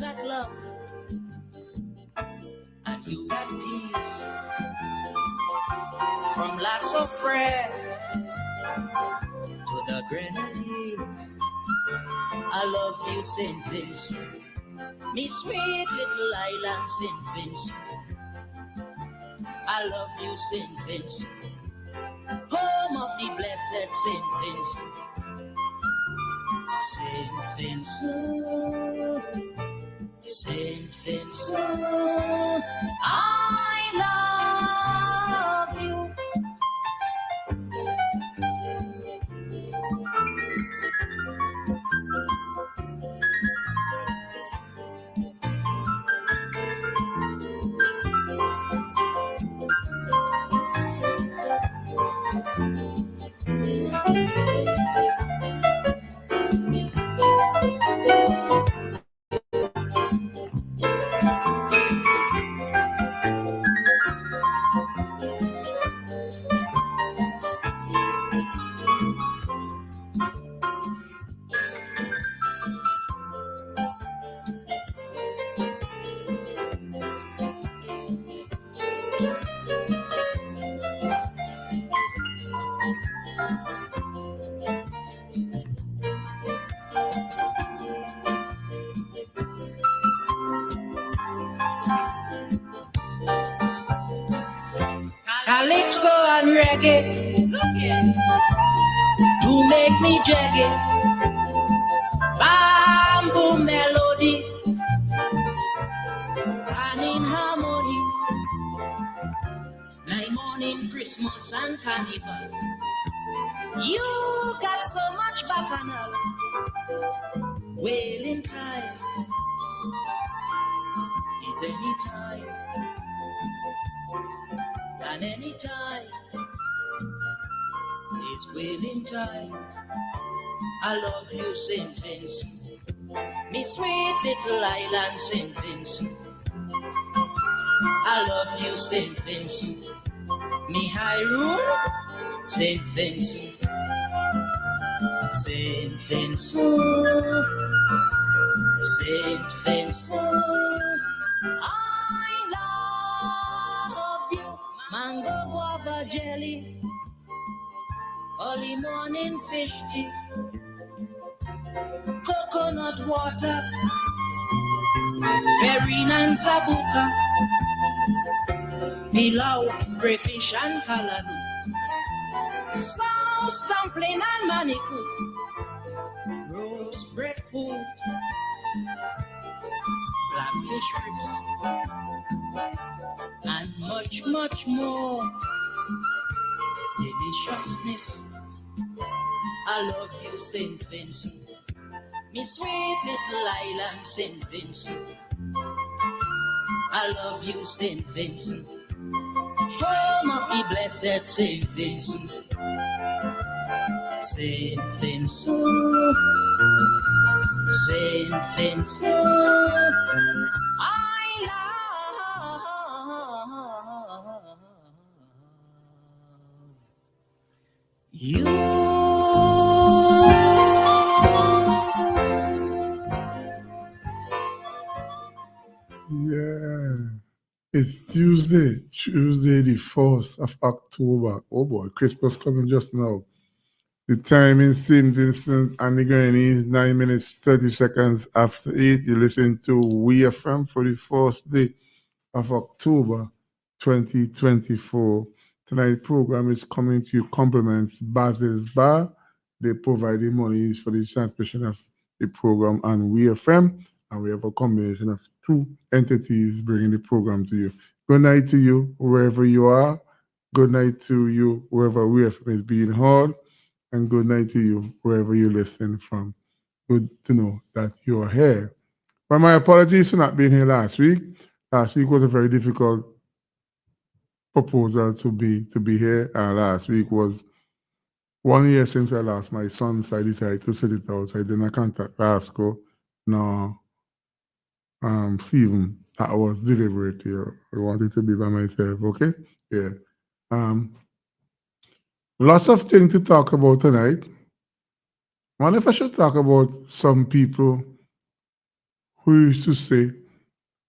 got love and you got peace. From La Sofre to the Grenadines, I love you, St. Vince, me sweet little island, St. Vince. I love you, St. Vince, home of the blessed St. Vince. St. Vince, St. Vince, I love you. Calypso and reggae to make me jaggy. Bamboo melody and in harmony. Night morning, Christmas and carnival. You got so much bacchanal. Wailing time is any time. And any time is wailing time. I love you, St. Vince, me sweet little island, St. Vince. I love you, St. Vince, me Hyrule, St. Vince. St. Vince, St. Vince, I love you. Mango guava jelly, early morning fish tea, coconut water, verine and zabuka, pilau, crayfish and callaloo, sauce, dumpling and manikou, roast breadfruit, blackfish ribs, and much, much more deliciousness. I love you, St. Vincent, me sweet little island, St. Vincent. I love you, St. Vincent, home of the blessed St. Vincent. St. Vincent, St. Vincent, I love you. Yeah, it's Tuesday the 4th of October. Oh boy, Christmas coming just now. The time in St. Vincent and the Grenadines, 9 minutes, 30 seconds after 8. You listen to We Are From for the 4th day of October 2024. Tonight's program is coming to you compliments Basil's Bar. They provide the monies for the transmission of the program on We Are From, and we have a combination of two entities bringing the program to you. Good night to you, wherever you are. Good night to you, wherever We Are From is being heard. And good night to you, wherever you listen from. Good to know that you are here. But my apologies for not being here last week. Last week was a very difficult proposal to be here. Last week was 1 year since I lost my son, so I decided to sit it out. So I didn't contact Rasco nor Stephen. That was deliberate here. I wanted to be by myself, okay? Yeah. Lots of things to talk about tonight. I wonder if I should talk about some people who used to say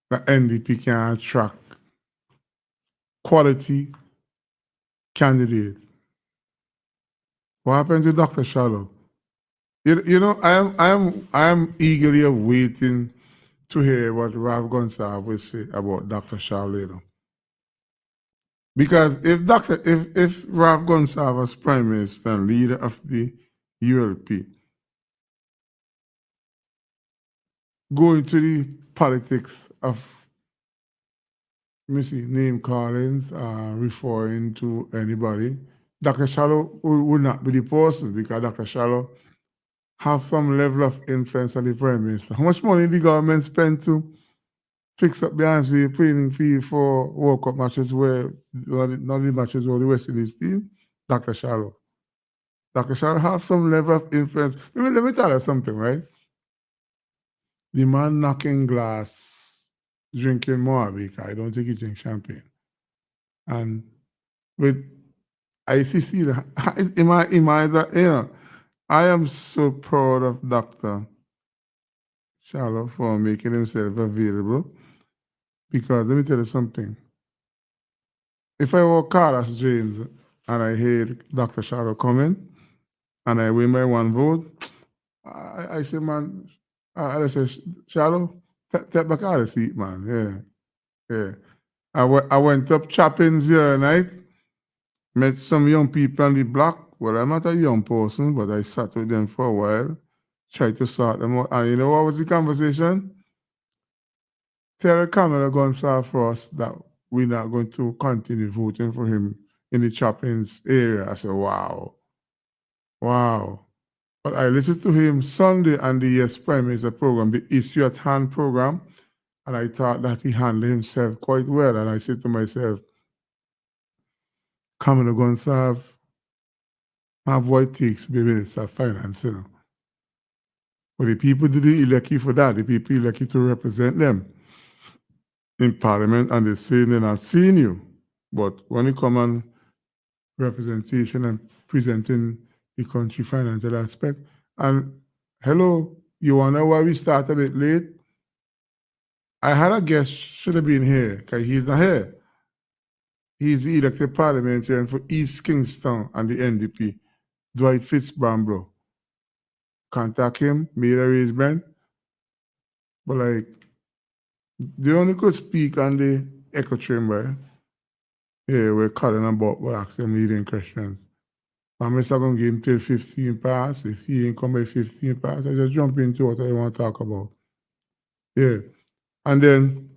that NDP can attract quality candidates. What happened to Dr. Shallow? You know, I am eagerly awaiting to hear what Ralph Gonsalves will say about Dr. Shallow. You know. Because if Ralph Gonsalves as Prime Minister and leader of the ULP go into the politics of name callings, referring to anybody, Dr. Shallow would not be the person because Dr. Shallow have some level of influence on the Prime Minister. How much money the government spend to fix up the Answay playing field for World Cup matches where not the matches where the West Indies team? Dr. Shallow. Dr. Shallow have some level of influence. Let me tell you something, right? The man knocking glass, drinking Moabic, I don't think he drinks champagne. And with ICC, I am so proud of Dr. Shallow for making himself available. Because let me tell you something. If I were Carlos James and I heard Dr. Shallow coming and I win by one vote, I say, man, I say, Shallow, take back out of the seat, man. Yeah. I went up Chappins the other night, met some young people on the block. Well, I'm not a young person, but I sat with them for a while, tried to sort them out. And you know what was the conversation? Tell Kamala Gonsalves for us that we're not going to continue voting for him in the Chappins area. I said, wow. But I listened to him Sunday on the Yes Prime Minister program, the Issue at Hand program, and I thought that he handled himself quite well. And I said to myself, Kamala Gonsalves have what it takes to be Minister of Finance, you know. But the people didn't elect you for that. The people elect you to represent them in Parliament, and they say they're not seeing you. But when you come on representation and presenting the country financial aspect, and hello, you wonder why we start a bit late? I had a guest should have been here, because he's not here. He's the elected parliamentarian for East Kingston and the NDP, Dwight Fitzbambro. Contact him, made arrangement. But like, they only could speak on the echo chamber. Yeah, we're calling about, we're asking leading questions. I'm just going to give him till 15 past. If he ain't come by 15 past, I just jump into what I want to talk about. Yeah. And then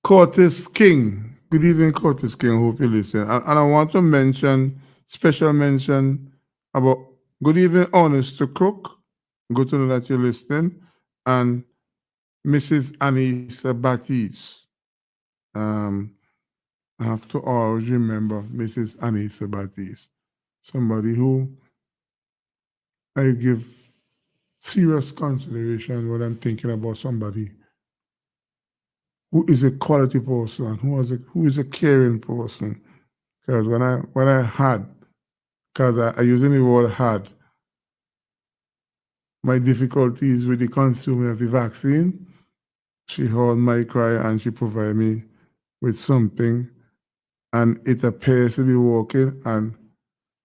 Curtis King. Good evening, Curtis King. Hope you listen. And I want to special mention about good evening, Honest to Cook. Good to know that you're listening. And Mrs. Anissa Batiste. I have to always remember Mrs. Anissa Batiste. Somebody who I give serious consideration when I'm thinking about somebody who is a quality person, who is a caring person. Because when I had, because I using the word had, my difficulties with the consuming of the vaccine, she heard my cry and she provided me with something, and it appears to be working. And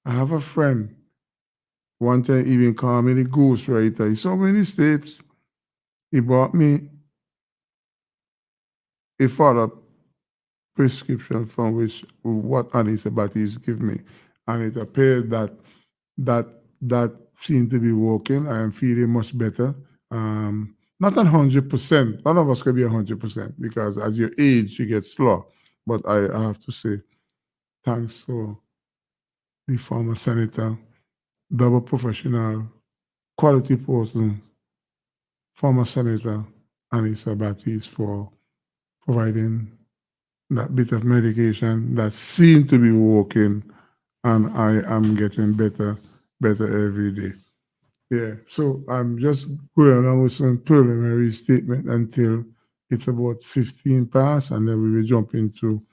I have a friend, one time even called me the ghostwriter. He's so many states. He bought me a follow-up prescription from which what Anissa Batiste give me. And it appears that seems to be working. I am feeling much better. Not 100%. None of us can be 100% because as you age, you get slow. But I have to say, thanks for the former senator, double professional, quality person, former senator Anissa Batiste for providing that bit of medication that seemed to be working, and I am getting better every day. Yeah, so I'm just going on with some preliminary statement until it's about 15 past, and then we will jump into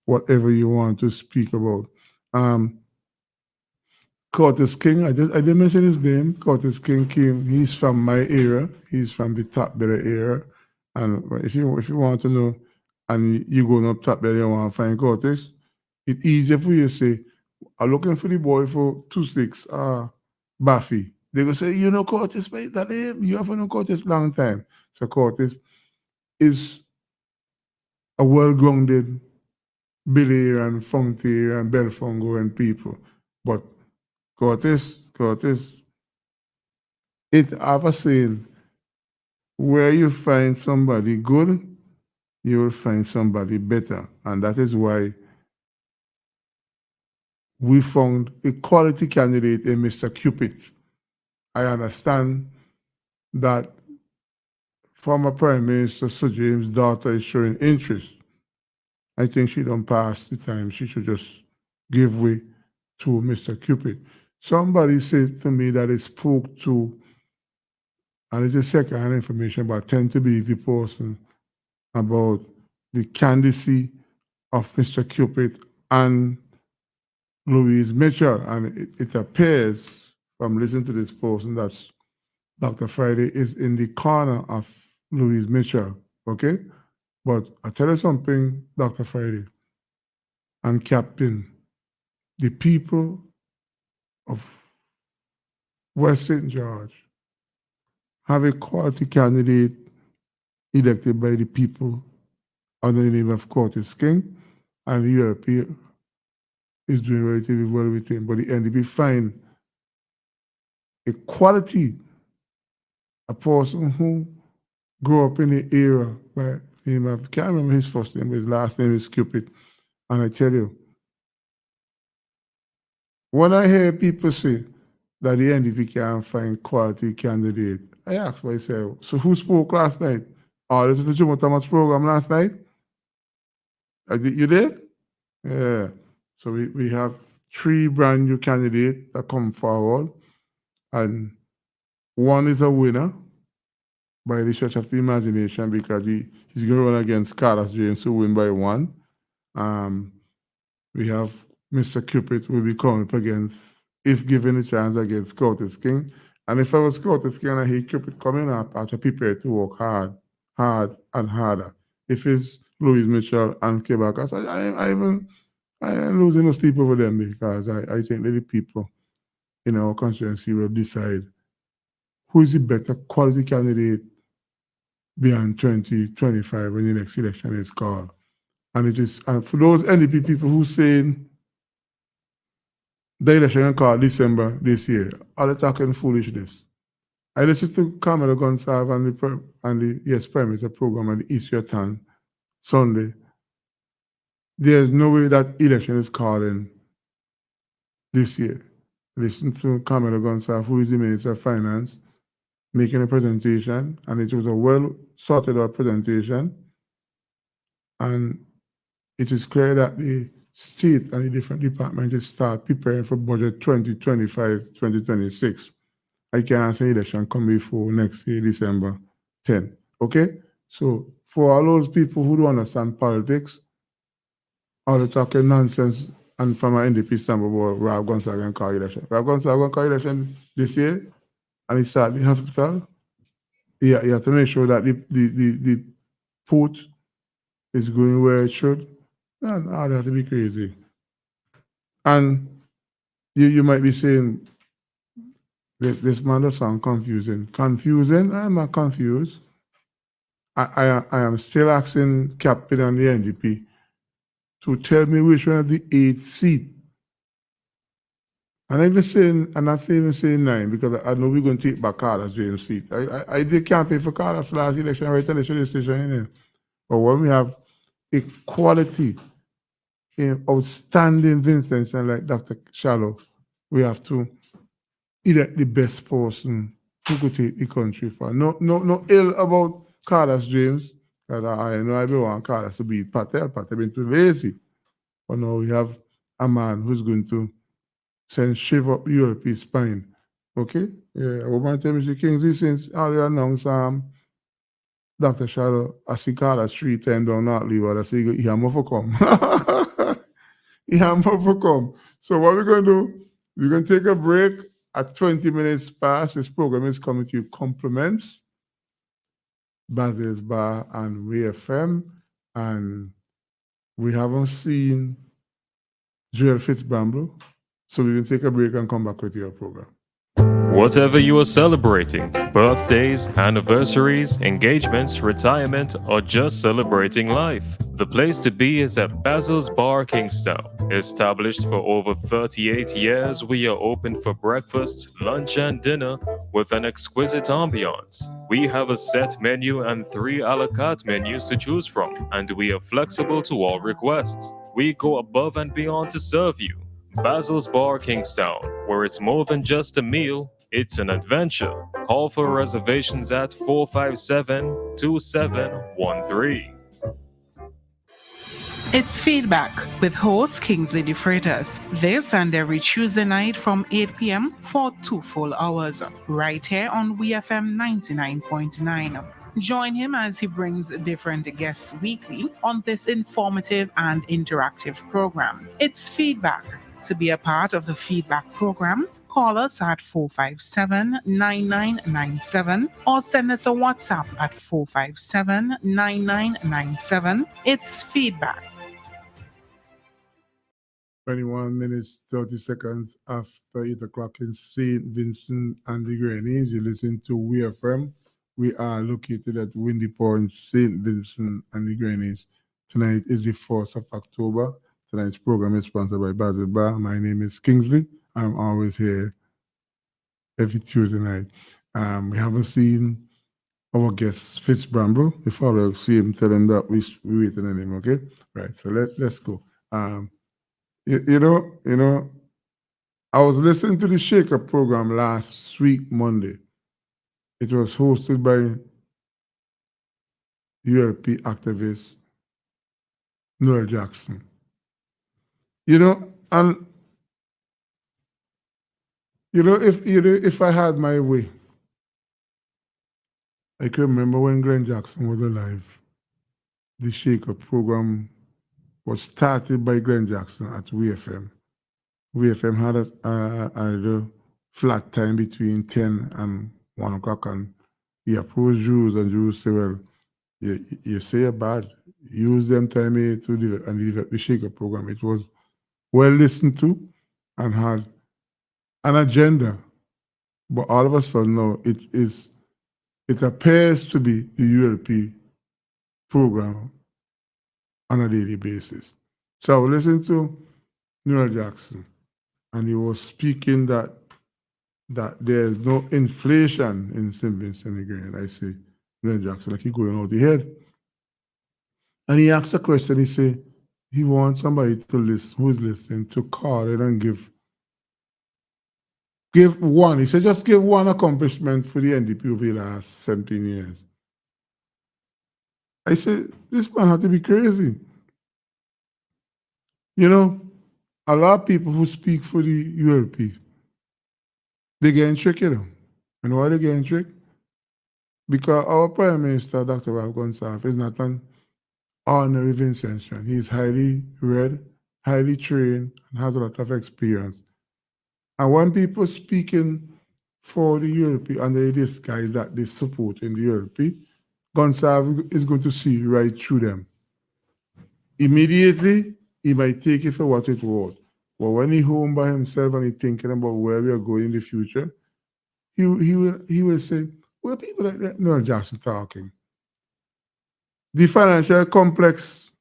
whatever you want to speak about. Curtis King, I didn't mention his name. Curtis King came. He's from my era. He's from the Top Belly era. And if you want to know, and you going up Top Belly and want to find Curtis, it's easier for you to say, I'm looking for the boy for 2-6, Buffy. They go say, you know Curtis, by that name? You haven't known Curtis long time. So Curtis is a well-grounded Billy and Funky and Belfongo and people. But Curtis, it have a saying, where you find somebody good, you will find somebody better. And that is why we found a quality candidate in Mr. Cupid. I understand that former Prime Minister Sir James' daughter is showing interest. I think she don't pass the time. She should just give way to Mr. Cupid. Somebody said to me that he spoke to, and it's a second-hand information, but I tend to be the person about the candidacy of Mr. Cupid and Louise Mitchell. And it appears from listening to this person that Dr. Friday is in the corner of Louise Mitchell, okay? But I tell you something, Dr. Friday and Captain, the people of West St. George have a quality candidate elected by the people under the name of Curtis King, and the European is doing relatively well with him. But the NDP find a quality, a person who grew up in the era by the name of, I can't remember his first name, but his last name is Cupid. And I tell you, when I hear people say that the NDP can't find quality candidate, I ask myself, so who spoke last night? Oh, this is the Jomo Thomas program last night? You did? Yeah. So we have 3 brand new candidates that come forward, and one is a winner by the stretch of the imagination because he's going to run against Carlos James, who win by 1. We have Mr. Cupid who will be coming up against, if given a chance, against Curtis King. And if I was Curtis King and I hear Cupid coming up, I have to prepare to work hard and harder. If it's Louise Mitchell and Kebakas, I am losing no sleep over them because I think that the people in our constituency will decide who is the better quality candidate beyond 2025 when the next election is called. And for those NDP people who saying the election is called December this year, are they talking foolishness? I listened to Kamala Gonsalves and the Prime Minister program on the East Yotan Sunday. There's no way that election is called in this year. Listen to Kamala Gonsalves, who is the Minister of Finance, making a presentation, and it was a well sorted out presentation. And it is clear that the state and the different departments start preparing for budget 2025-2026. I can't say election come before next year, December 10. Okay? So for all those people who don't understand politics, all the talking nonsense, and from an NDP standpoint, Rob Gonsalves going to call election. Rob Gonsalves going to call election this year, and he start the hospital. You have to make sure that the port is going where it should. And that has to be crazy. And you might be saying, this man does sound confusing. Confusing? I'm not confused. I am still asking Captain and the NDP to tell me which one of the 8 seats. And I'm not even saying 9 because I know we're going to take back Carlos James' seat. I did campaign for Carlos last election, right on the decision. But when we have a quality, outstanding Vincent like Dr. Shallow, we have to elect the best person who could take the country for. No ill about Carlos James, because I know I don't want Carlos to beat Patel. Patel been too lazy. But now we have a man who's going to send shiver up European spine. Okay? Yeah, I want to tell Mr. Kingsley since earlier announced Dr. Shadow, I see Carlos 3 times down not leave, I say he have more for come. He have more for come. So what we're going to do, We're going to take a break at 20 minutes past. This program is coming to you compliments, Basil's Bar and WFM. And we haven't seen Joel Fitzbramble. So we're going to take a break and come back with your program. Whatever you are celebrating, birthdays, anniversaries, engagements, retirement, or just celebrating life, the place to be is at Basil's Bar Kingstown. Established for over 38 years, we are open for breakfast, lunch, and dinner with an exquisite ambiance. We have a set menu and 3 a la carte menus to choose from, and we are flexible to all requests. We go above and beyond to serve you. Basil's Bar Kingstown, where it's more than just a meal, it's an adventure. Call for reservations at 457-2713. It's Feedback with host Kingsley DeFreitas. This and every Tuesday night from 8 p.m. for 2 full hours, right here on WFM 99.9. Join him as he brings different guests weekly on this informative and interactive program. It's Feedback. To be a part of the Feedback program, call us at 457-9997 or send us a WhatsApp at 457-9997. It's Feedback. 21 minutes, 30 seconds after 8 o'clock in St. Vincent and the Grenadines. You listen to WFM. We are located at Windy Point, St. Vincent and the Grenadines. Tonight is the 4th of October. Tonight's program is sponsored by Basil Bar. My name is Kingsley. I'm always here every Tuesday night. We haven't seen our guest, Fitzbramble. Before I see him, tell him that we're waiting on him, okay? Right, so let's go. You know, I was listening to the Shaker program last week, Monday. It was hosted by ULP activist Noel Jackson. And if I had my way, I can remember when Glenn Jackson was alive. The Shaker program was started by Glenn Jackson at WFM. WFM had a flat time between 10 and 1 o'clock, and he approached Jews, and Jews say, well, you say you're bad. Use them time to develop the Shaker program. It was well listened to and had an agenda. But all of a sudden now it appears to be the ULP program on a daily basis. So I was listening to Noel Jackson, and he was speaking that there's no inflation in St. Vincent again. I say, Noel Jackson, like he going out the head. And he asked a question, he said, he wants somebody to listen, who's listening, to call it and give one. He said, just give one accomplishment for the NDP over the last 17 years. I said, this man had to be crazy. A lot of people who speak for the ULP, they get in trick, And why they get in trick? Because our Prime Minister, Dr. Ralph Gonsalves, is not an ordinary Vincentian. He is highly read, highly trained, and has a lot of experience. And when people speaking for the ULP under this guy that they support in the ULP, Gonsalves is going to see right through them. Immediately, he might take it for what it was. But when he's home by himself and he's thinking about where we are going in the future, he will say, well, people like that, no, Jackson talking. The financial complex,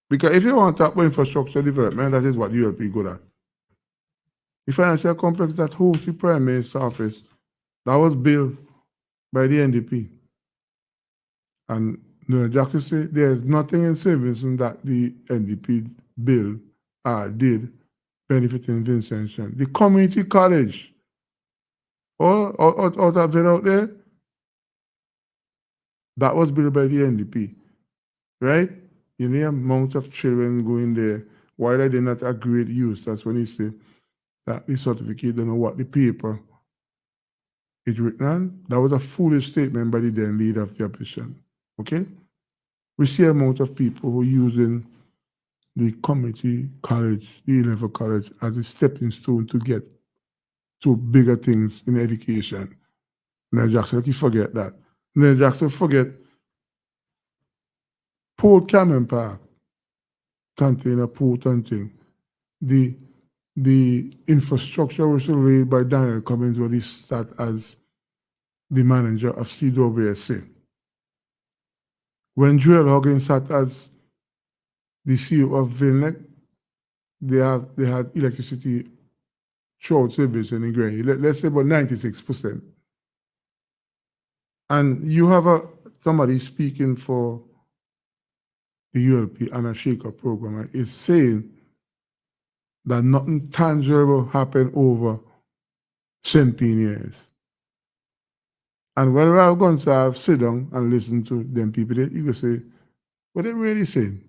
because if you want to talk about infrastructure development, that is what the ULP good at. The financial complex that hosts the Prime Minister's office, that was built by the NDP. And Jackson said there's nothing in St. Vincent that the NDP bill did benefiting Vincentian. The community college, or that out there, that was built by the NDP, right? The amount of children going there, why are they not a great use? That's when he said that the certificate don't know what the paper is written on. That was a foolish statement by the then leader of the opposition. Okay? We see amount of people who are using the community college, the A-level college, as a stepping stone to get to bigger things in education. Neil Jackson, you forget that. Neil Jackson forget Port Cameron Park, container port and thing. The infrastructure was laid by Daniel Cummins when he sat as the manager of CWSC. When Joel Huggins sat as the CEO of Vilnec, they had electricity throughout service in Granny. Let's say about 96%. And you have somebody speaking for the ULP and a Shake-Up program is saying that nothing tangible happened over 17 years. And when Ralph Gonsalves sit down and listen to them people, you could say, what they really saying?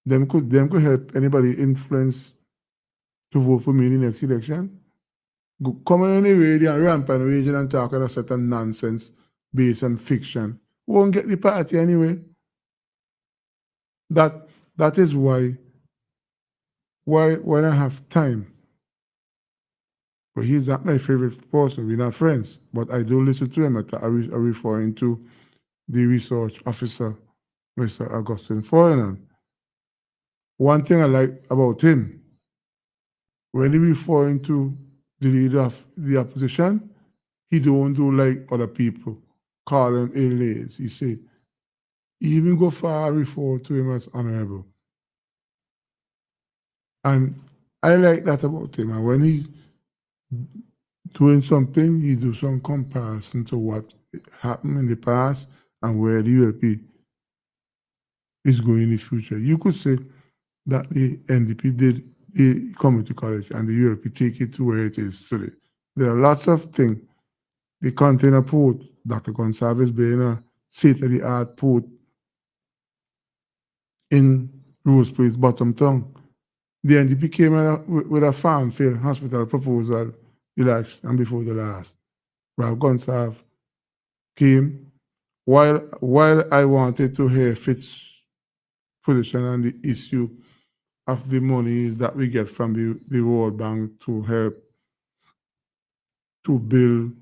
Them could help anybody influence to vote for me in the next election? Come on the radio and ramp and raging and talking a certain nonsense based on fiction. Won't get the party anyway. That is why when I have time, but he's not my favorite person, we're not friends, but I do listen to him. I'm referring to the research officer, Mr. Augustine Foreigner. One thing I like about him, when he referring to the leader of the opposition, he don't do like other people, call him alias. He say, he even go far and refer to him as honorable. And I like that about him. And when he doing something, he do some comparison to what happened in the past and where the ULP is going in the future. You could say that the NDP did the community college and the ULP take it to where it is today. There are lots of things. The container port, Dr. Gonsalves being a state-of-the-art port in Rose Place, Bottom Town. The NDP came with a farm field hospital proposal the last and before the last. Ralph Gonsalves came while I wanted to hear Fitz's position on the issue of the money that we get from the World Bank to help to build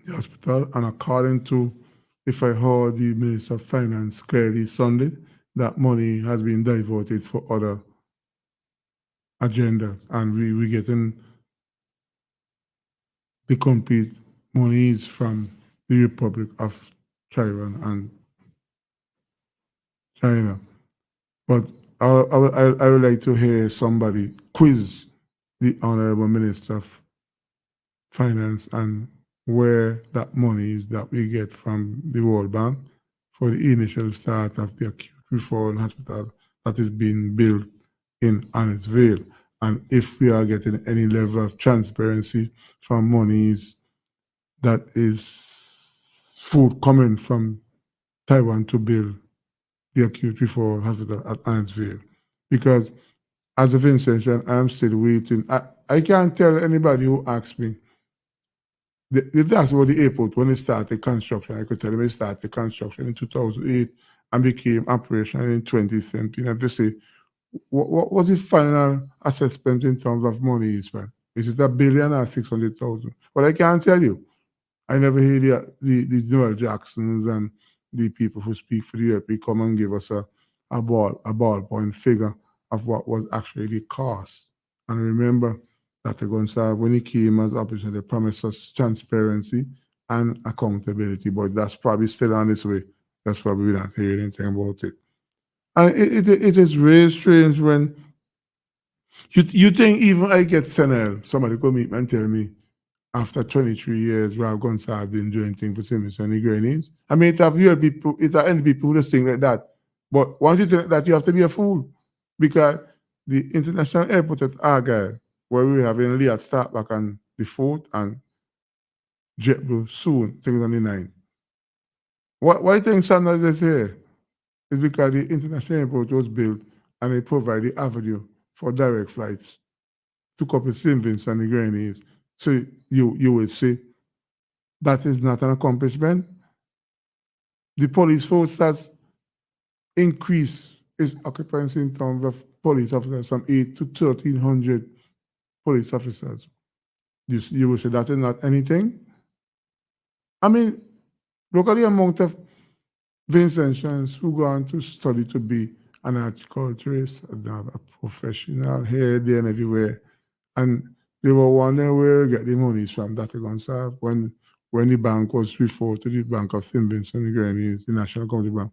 the hospital. And according to, if I heard the Minister of Finance clearly Sunday, that money has been diverted for other agendas. And we getting the complete monies from the Republic of Taiwan and China. But I would like to hear somebody quiz the Honorable Minister of Finance and where that money is that we get from the World Bank for the initial start of the acute referral hospital that is being built in Annisvale. And if we are getting any level of transparency from monies that is forthcoming from Taiwan to build the acute referral hospital at Annisvale. Because as of inception, I'm still waiting. I can't tell anybody who asks me. If that's about the airport, when it started construction, I could tell them it started construction in 2008 and became operational in 2017. And they say, what was the final assessment in terms of money spent? Is it $1 billion or 600,000? Well, I can't tell you. I never hear the Noel Jacksons and the people who speak for the ULP come and give us a ballpoint figure of what was actually the cost. And remember, Dr. Gonsalves, when he came as opposition, they promised us transparency and accountability, but that's probably still on its way. That's why we're not hearing anything about it. And it is really strange when you think even I get Senel, somebody come meet me and tell me after 23 years, Ralph Gonsalves didn't do anything for Simmons and the Grannies. I mean, it have people, it have any people who just think like that. But once you think that, you have to be a fool because the international airport at Argyle, where we have in Liat start back on the 4th and JetBlue soon, things on the 9th. Why do you think Sanders is here? It's because the international airport was built and they provide the avenue for direct flights to couple St. Vincent and the Grenadines. So you would say that is not an accomplishment. The police force has increased its occupancy in terms of police officers from 8 to 1,300 police officers. You will say that is not anything. I mean, look at the amount of Vincentians who go on to study to be an horticulturist, a professional here, there, and everywhere. And they were wondering where to get the money from Dr. Gonsalves when the bank was referred to the Bank of St. Vincent and Grenadines, the National County Bank.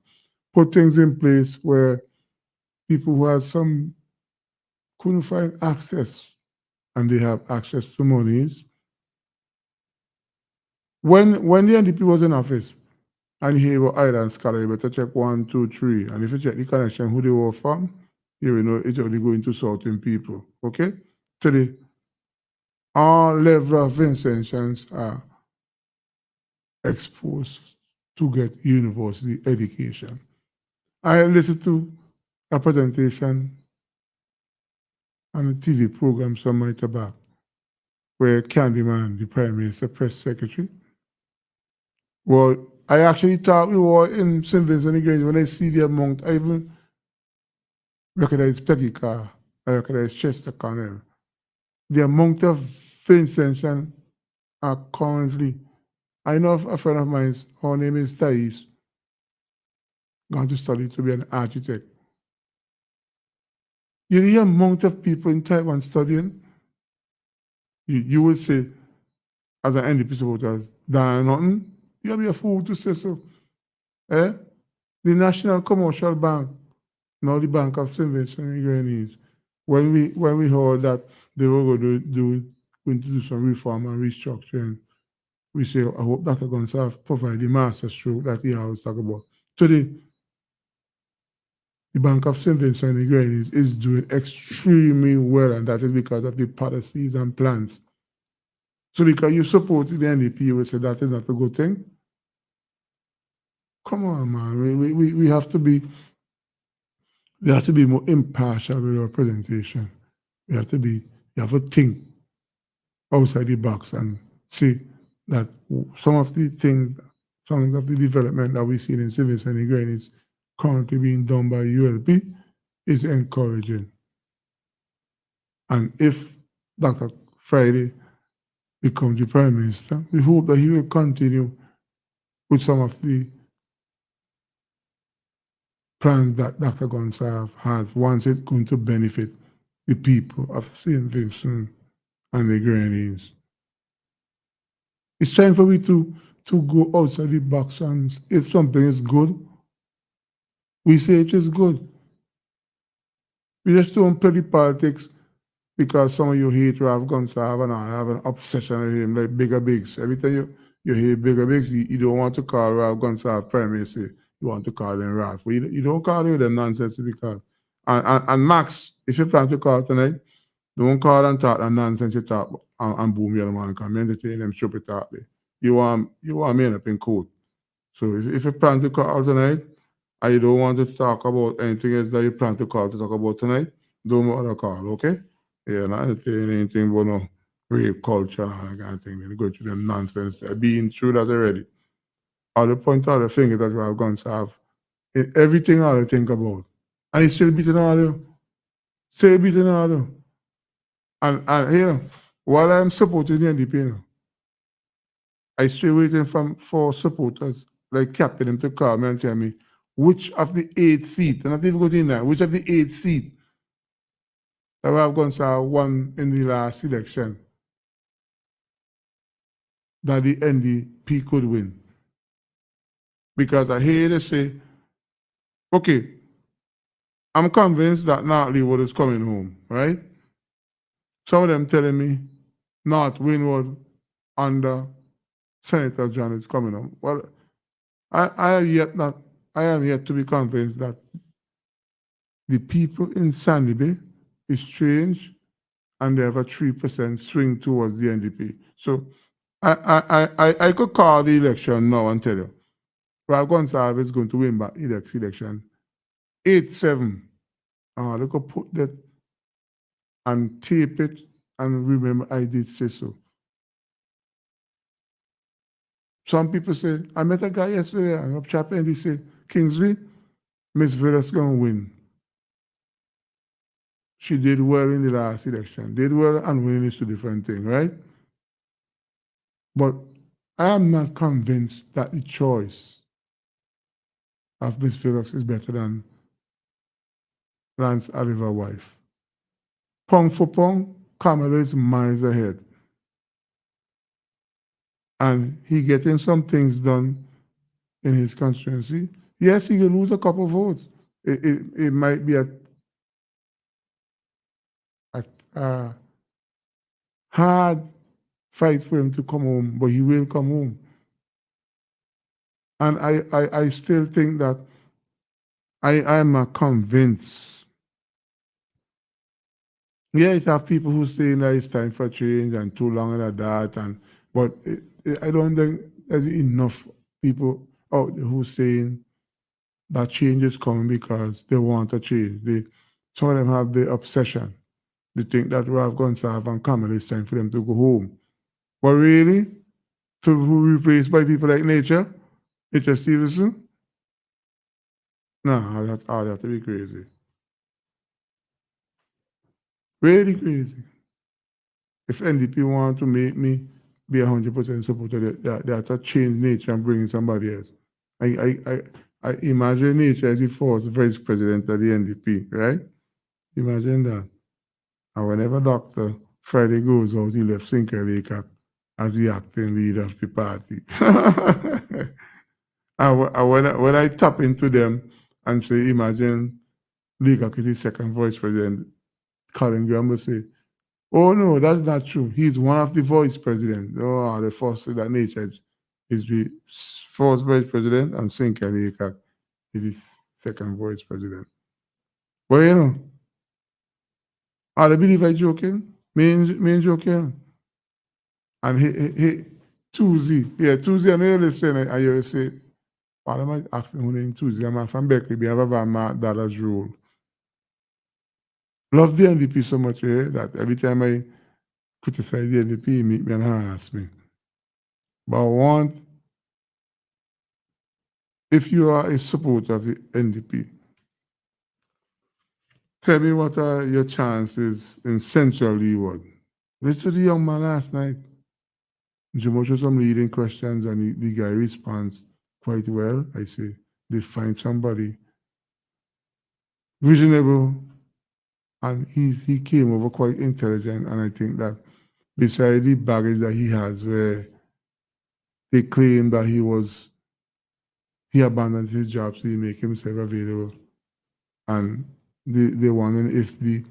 Put things in place where people who had some couldn't find access and they have access to monies. When the NDP was in office and he were Island Scholar, you better check 1, 2, 3. And if you check the connection, who they were from, you will know it's only going to certain people. Okay? So all level of Vincentians are exposed to get university education. I listened to a presentation on a TV program some months back where Candyman, the Prime Minister Press Secretary, well, I actually thought we were in St. Vincent and Grenadines when I see the amount. I even recognize Peggy Carr, I recognize Chester Connell. The amount of Vincentians are currently, I know a friend of mine, her name is Thais, going to study to be an architect. You know the amount of people in Taiwan studying? You would say, as an NDP supporter, that nothing. You'll be a fool to say so. Eh? The National Commercial Bank, now the Bank of St. Vincent and Grenadines, when we heard that they were going to do some reform and restructuring, we say, I hope Dr. Gonsalves provide the master stroke that he always talk about. Today, the Bank of St. Vincent and Grenadines is doing extremely well, and that is because of the policies and plans. So because you support the NDP, you will say that is not a good thing. Come on, man. We have to be more impartial with our presentation. We have to think outside the box and see that some of the development that we see in St. Vincent and Grenadines currently being done by ULP is encouraging. And if Dr. Friday becomes the Prime Minister, we hope that he will continue with some of the plans that Dr. Gonsalves has once it's going to benefit the people of St. Vincent and the Grenadines. It's time for me to go outside the box, and if something is good, we say it is good. We just don't play the politics because some of you hate Ralph Gonsalves and I have an obsession with him like Bigger Biggs. Every time you hate Bigger Biggs, you don't want to call Ralph Gonsalves Prime Minister. You want to call him Ralph. You don't call him them nonsense to be called. And Max, if you plan to call tonight, don't call and talk and nonsense you talk and boom your man come entertain them stupid talk. You want me up in court. So if you plan to call tonight and you don't want to talk about anything else that you plan to call to talk about tonight, don't bother call, okay? Yeah, not saying anything about no rape culture and all that kind of thing. They go through them nonsense. They're being through that already. All the point of the finger that Ralph Gonsalves in everything all they think about. And he's still beating all you. Still beating all you. And you know, while I'm supporting the NDP, you know, I still waiting for supporters like Captain them to call me and tell me which of the 8 seats, and not even going in there, which of the 8 seats that Ralph Gonsalves won in the last election that the NDP could win. Because I hear they say, okay, I'm convinced that North Leeward is coming home, right? Some of them telling me North Windward under Senator John is coming home. Well, I am yet to be convinced that the people in Sandy Bay is strange and they have a 3% swing towards the NDP. So I could call the election now and tell you, Ralph Gonsalves is going to win back the election 8-7. They could put that and tape it and remember I did say so. Some people say, I met a guy yesterday, I'm up chap and he said, Kingsley, Miss Villa's going to win. she did well in the last election. Did well and winning is two different things, right? But I am not convinced that the choice of Miss Phillips is better than Lance Oliver's wife. Pong for pong, Kamala is miles ahead. And he getting some things done in his constituency. Yes, he will lose a couple votes. It might be a hard fight for him to come home, but he will come home. And I still think that I am convinced. Yeah, it have people who say that it's time for change and too long and that, but I don't think there's enough people out there who saying that change is coming because they want a change. Some of them have the obsession. They think that Ralph Gonsalves and Kamala, it's time for them to go home. But really, to be replaced by people like Nature Stevenson? No, I'd have to be crazy. Really crazy. If NDP want to make me be 100% supporter, they have to change Nature and bring in somebody else. I imagine Nature as the first vice president of the NDP, right? Imagine that. And whenever Dr. Friday goes out, he left Sinclair Laycock as the acting leader of the party. And when I tap into them and say, imagine Laycock is the second vice president, Colin Graham will say, oh no, that's not true. He's one of the vice presidents. Oh, the first that Nature is the first vice president and Sinclair Laycock is the second vice president. But you know, I believe I joking. Me joking. And he Tuesday, and I listen, and you say, what am I asking when Tuesday? I'm from Berkeley, I have a Mark Dallas rule. Love the NDP so much that every time I criticize the NDP, he meet me and harass me. But I want, if you are a supporter of the NDP, tell me what are your chances in Central Leeward. Listen to the young man last night. Jim shows some leading questions and the guy responds quite well. I say, they find somebody reasonable and he came over quite intelligent, and I think that beside the baggage that he has where they claim that he abandoned his job so he make himself available, and they wondering if the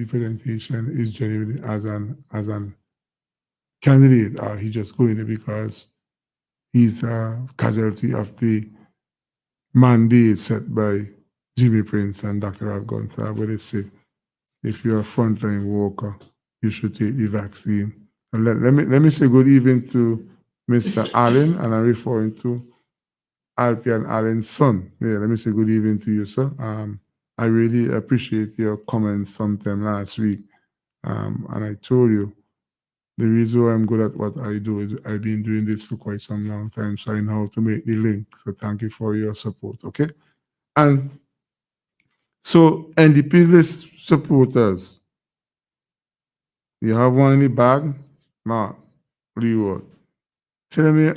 presentation is genuine as an candidate, or he just going there because he's a casualty of the mandate set by Jimmy Prince and Dr. Ralph Gonsalves, where they say, if you're a frontline worker, you should take the vaccine. And let me say good evening to Mr. Allen, and I'm referring to Alpi and Allen's son. Yeah, let me say good evening to you, sir. I really appreciate your comments sometime last week. And I told you, the reason why I'm good at what I do is I've been doing this for quite some long time, so I know how to make the link. So thank you for your support, okay? And so NDP list supporters, you have one in the bag? Mark Leeward. Tell me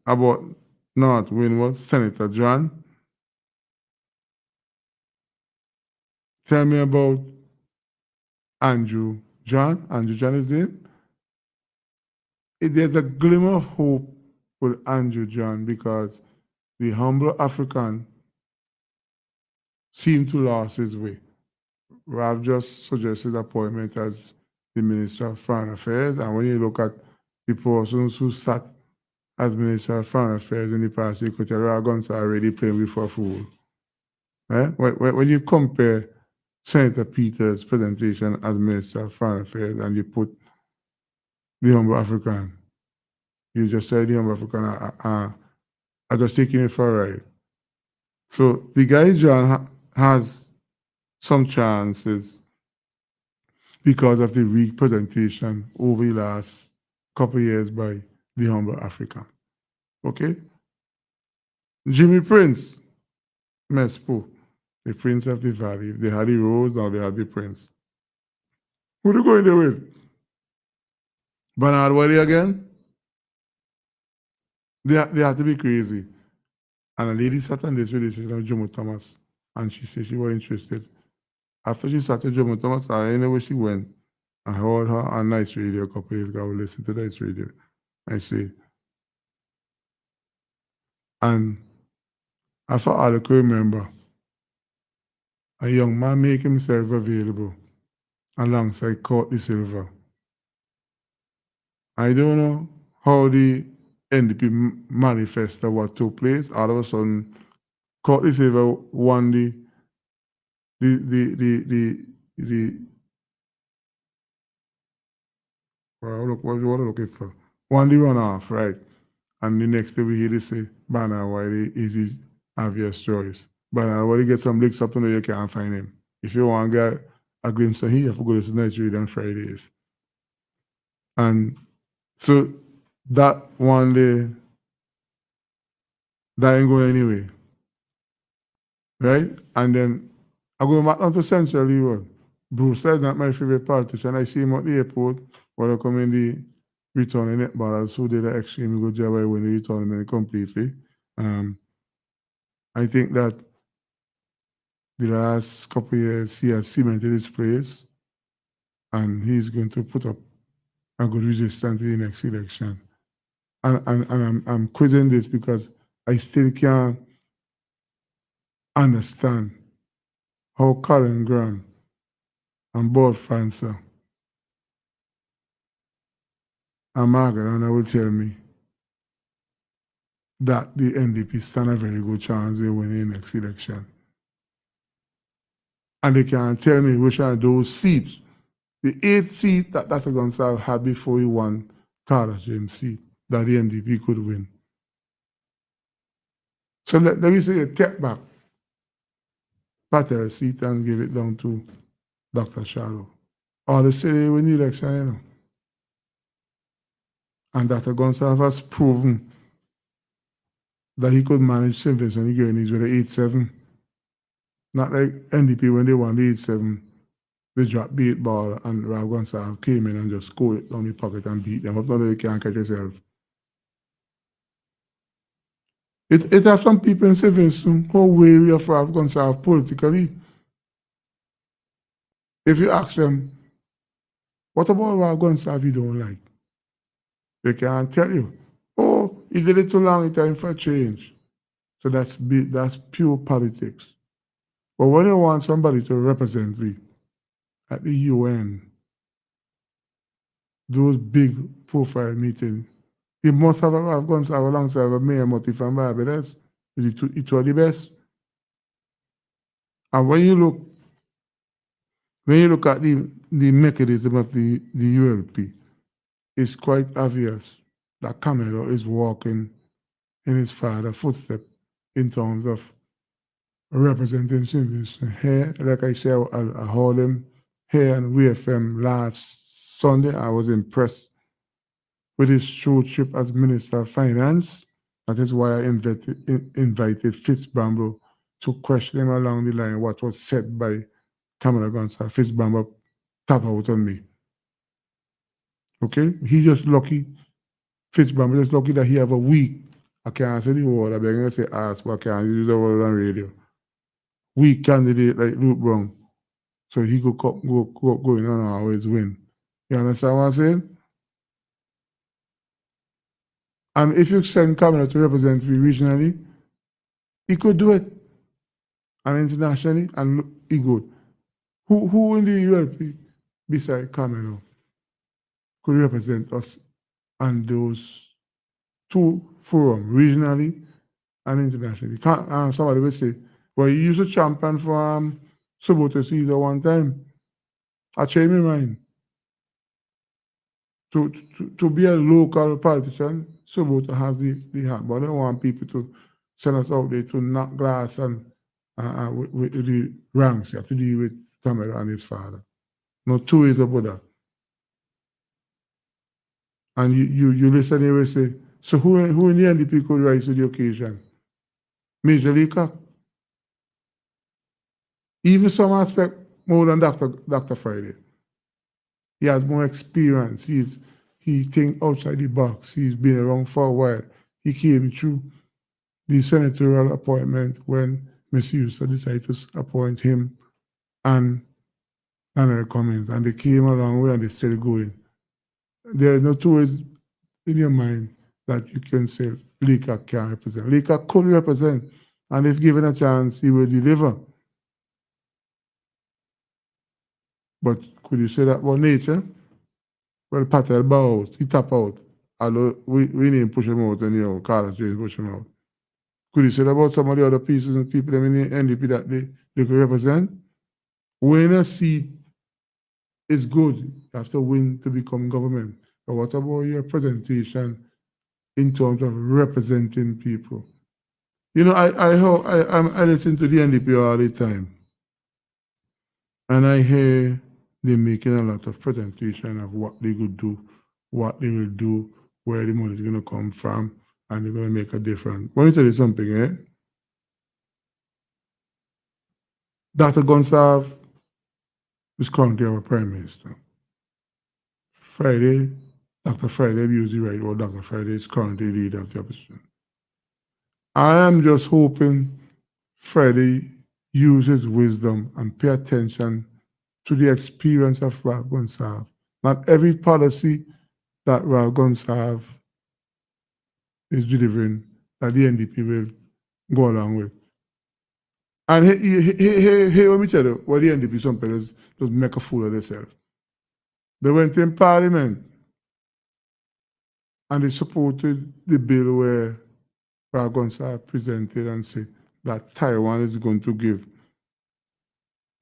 about North Windward, Senator John. Tell me about Andrew John. Andrew John is there. There's a glimmer of hope with Andrew John because the humble African seemed to lose his way. Ralph just suggested appointment as the Minister of Foreign Affairs, and when you look at the persons who sat as Minister of Foreign Affairs in the past, you could tell Ralph Gonsalves already playing with a fool. Right? When you compare Senator Peters' presentation as Minister of Foreign Affairs and you put the humble African, you just said the humble African are just taking it for a ride. So the guy John has some chances because of the weak presentation over the last couple of years by the humble African. Okay? Jimmy Prince, Mespo. The Prince of the Valley. If they had the Rose, now they had the Prince. Who they going there with? Bernard Wiley again? They had to be crazy. And a lady sat on this relationship with Jomo Thomas, and she said she was interested. After she sat with Jomo Thomas, I know where she went. I heard her on Nice Radio a couple of days ago. I would listen to Nice Radio. I say, and as far as I can remember, a young man make himself available alongside Courtney Silver. I don't know how the NDP manifesto what took place. All of a sudden, Courtney Silver won the what are you looking for? Won the runoff, right? And the next day we hear they say, Bernard Wiley is his obvious choice. Bernard Wiley get some licks up to know you can't find him. If you want to get a glimpse of him, you have to go to Nigeria on Fridays. And so that one day, that ain't going anyway. Right? And then I go back down to Central Leeward. Bruce is not my favorite politician. I see him at the airport when I come in the returning netball. So did the extremely good job. I win the tournament completely. I think that the last couple of years he has cemented his place, and he's going to put up a good resistance in the next election. And I'm quitting this because I still can't understand how Colin Graham and Bob Francer and Margaret Anna will tell me that the NDP stand a very good chance they win the next election. And they can tell me which are those seats, the 8 seats that Dr. Gonsalves had before he won Carlos James seat, that the NDP could win. So let me say, take back Patel seat and give it down to Dr. Shallow. Or they say they win the election, you know. And Dr. Gonsalves has proven that he could manage St. Vincent and the Grenadines with an 8-7. Not like NDP when they won the 8-7, they dropped the 8 ball and Ralph Gonsalves came in and just scored it down the pocket and beat them up. Now they can't catch yourself. It has some people in St. Vincent who are wary of Ralph Gonsalves politically. If you ask them, what about Ralph Gonsalves you don't like? They can't tell you. Oh, he did it too long, it's time for change. So that's pure politics. But when you want somebody to represent me at the UN, those big profile meetings, he must have Ralph Gonsalves alongside a Mayor Mutti from Barbados. It was the best. And when you look at the mechanism of the ULP, it's quite obvious that Camelo is walking in his father's footsteps in terms of representing St. Here, like I said, I heard him here on WFM last Sunday. I was impressed with his short trip as Minister of Finance. That is why I invited Fitz-Bramble to question him along the line what was said by Kamala Gonsalves. Fitz-Bramble tap out on me. Okay? He just lucky. Fitz-Bramble just lucky that he have a week. I can't say the word. I'm going to say ask, but I can't use the word on radio. Weak candidate like Luke Brown. So he could go in and always win. You understand what I'm saying? And if you send Kamala to represent me regionally, he could do it. And internationally, and look, he good. Who in the ULP beside Kamala could represent us on those 2 forums, regionally and internationally? Somebody will say, well, you used to champion for Suboto Caesar one time. I changed my mind. To be a local politician, Suboto has the hat, but I don't want people to send us out there to knock glass and with the ranks. You have to deal with Kamala and his father. No 2 ways about that. And you listen here and say, so who in the NDP could rise to the occasion? Major League Cock. Even some aspect more than Dr. Friday. He has more experience. He think outside the box. He's been around for a while. He came through the senatorial appointment when Mr. Houston decided to appoint him and Daniel Cummings, and they came a long way and they're still going. There are no two ways in your mind that you can say Lika can represent. Lika could represent, and if given a chance, he will deliver. But could you say that about nature? Well, Patel bow out, he tap out. Although we didn't push him out anyhow, Carlos James push him out. Could you say that about some of the other pieces and people in the NDP that they could represent? When a seat is good, you have to win to become government. But what about your presentation in terms of representing people? You know, I listen to the NDP all the time, and I hear they're making a lot of presentation of what they could do, what they will do, where the money is going to come from, and they're going to make a difference. Let me tell you something, eh? Dr. Gonsalve is currently our Prime Minister. Friday, Dr. Friday used the right word. Dr. Friday is currently leader of the opposition. I am just hoping Friday uses wisdom and pay attention to the experience of Ralph Gonsalve. Not every policy that Ralph Gonsalve is delivering that the NDP will go along with. And here, let me tell you, what the NDP sometimes does make a fool of themselves. They went in Parliament and they supported the bill where Ralph Gonsalve presented and said that Taiwan is going to give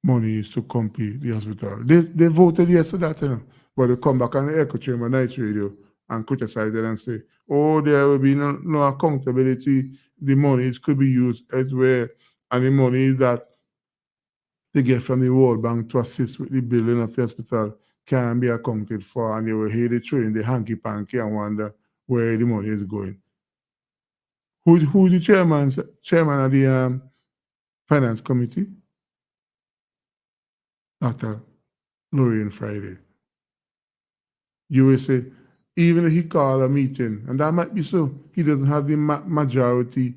money to complete the hospital. They voted yes to that, you know, but they come back on the echo chamber night radio and criticize it and say, oh, there will be no accountability. The monies could be used elsewhere, and the money that they get from the World Bank to assist with the building of the hospital can be accounted for, and they will hear the train, the hanky-panky, and wonder where the money is going. Who the chairman of the Finance Committee? Dr. Lorraine Friday. You will say, even if he called a meeting, and that might be so, he doesn't have the majority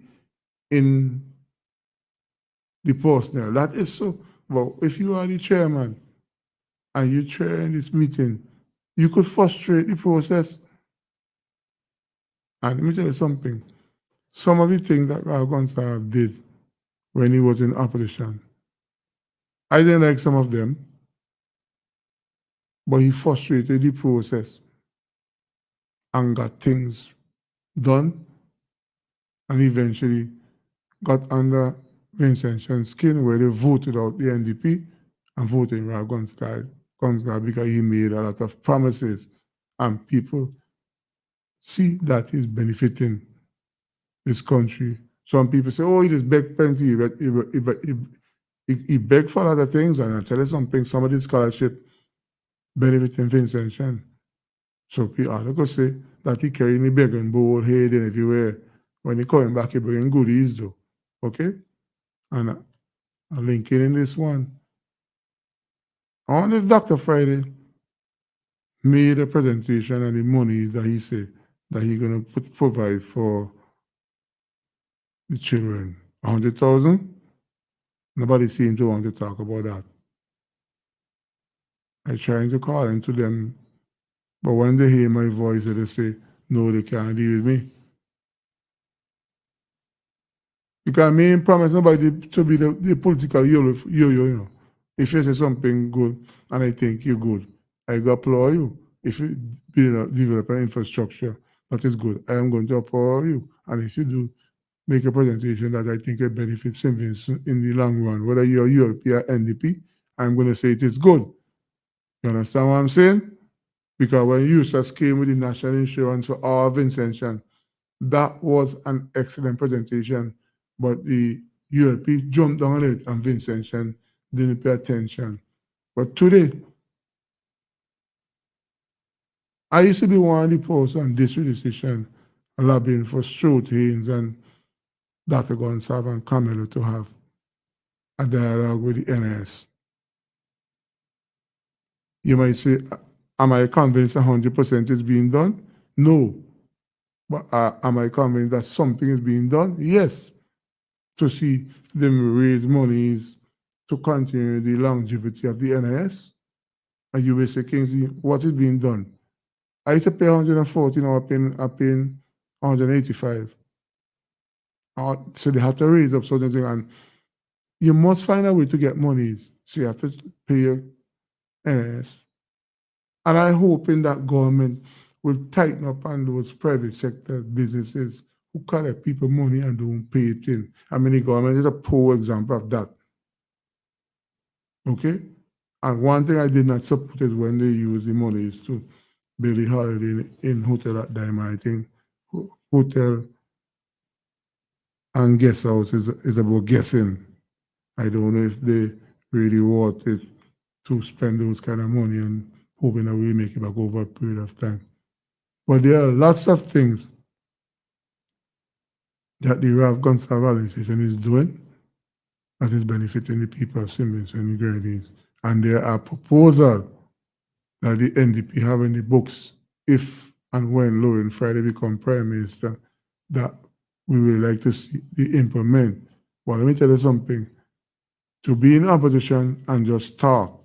in the personnel. That is so. But if you are the chairman and you chair in this meeting, you could frustrate the process. And let me tell you something. Some of the things that Ralph Gonsalve did when he was in opposition, I didn't like some of them, but he frustrated the process and got things done, and eventually got under Vincent Chen's skin, where they voted out the NDP and voted Ralph Gonsalve because he made a lot of promises, and people see that he's benefiting this country. Some people say, oh, he just begged plenty, but he begged for other things, and I tell you something, some of this scholarship benefiting Vincent Chen. So people could say that he carrying the begging bowl, head and everywhere. When he coming back, he bringing goodies though. Okay? And I'm linking in this one. I wonder if Dr. Friday made a presentation and the money that he said that he's gonna provide for the children. 100,000? Nobody seems to want to talk about that. I'm trying to call into them, but when they hear my voice, they say, no, they can't deal with me. Because me ain't promise nobody to be the political yo-yo, you know. If you say something good and I think you're good, I go applaud you. If you develop an infrastructure that is good, I am going to applaud you. And if you do make a presentation that I think will benefit St. Vincent in the long run, whether you're European or NDP, I'm going to say it is good. You understand what I'm saying? Because when USAS came with the national insurance for all Vincentian, that was an excellent presentation, but the Europeans jumped on it and Vincentian didn't pay attention. But today, I used to be one of the posts on this decision lobbying for Stuart Haynes and Dr. Gonsalve and Camelo to have a dialogue with the NIS. You might say, am I convinced 100% is being done? No. But am I convinced that something is being done? Yes. To see them raise monies to continue the longevity of the NIS. And you will say, Kingsley, what is being done? I used to pay 140, now I'm paying 185. So they have to raise up certain things. And you must find a way to get money. So you have to pay your NIS. And I'm hoping that government will tighten up on those private sector businesses who collect people money and don't pay it in. I mean, the government is a poor example of that. Okay? And one thing I did not support is when they use the money is to build a holiday in hotel at Diamond. I think hotel and guest house is about guessing. I don't know if they really want it to spend those kind of money and hoping that we make it back over a period of time. But there are lots of things that the Ralph Gonsalves organization is doing that is benefiting the people of Simmons and the Grenadines. And there are proposals that the NDP have in the books if and when Lauren Friday become Prime Minister that we would like to see the implement. But let me tell you something. To be in opposition and just talk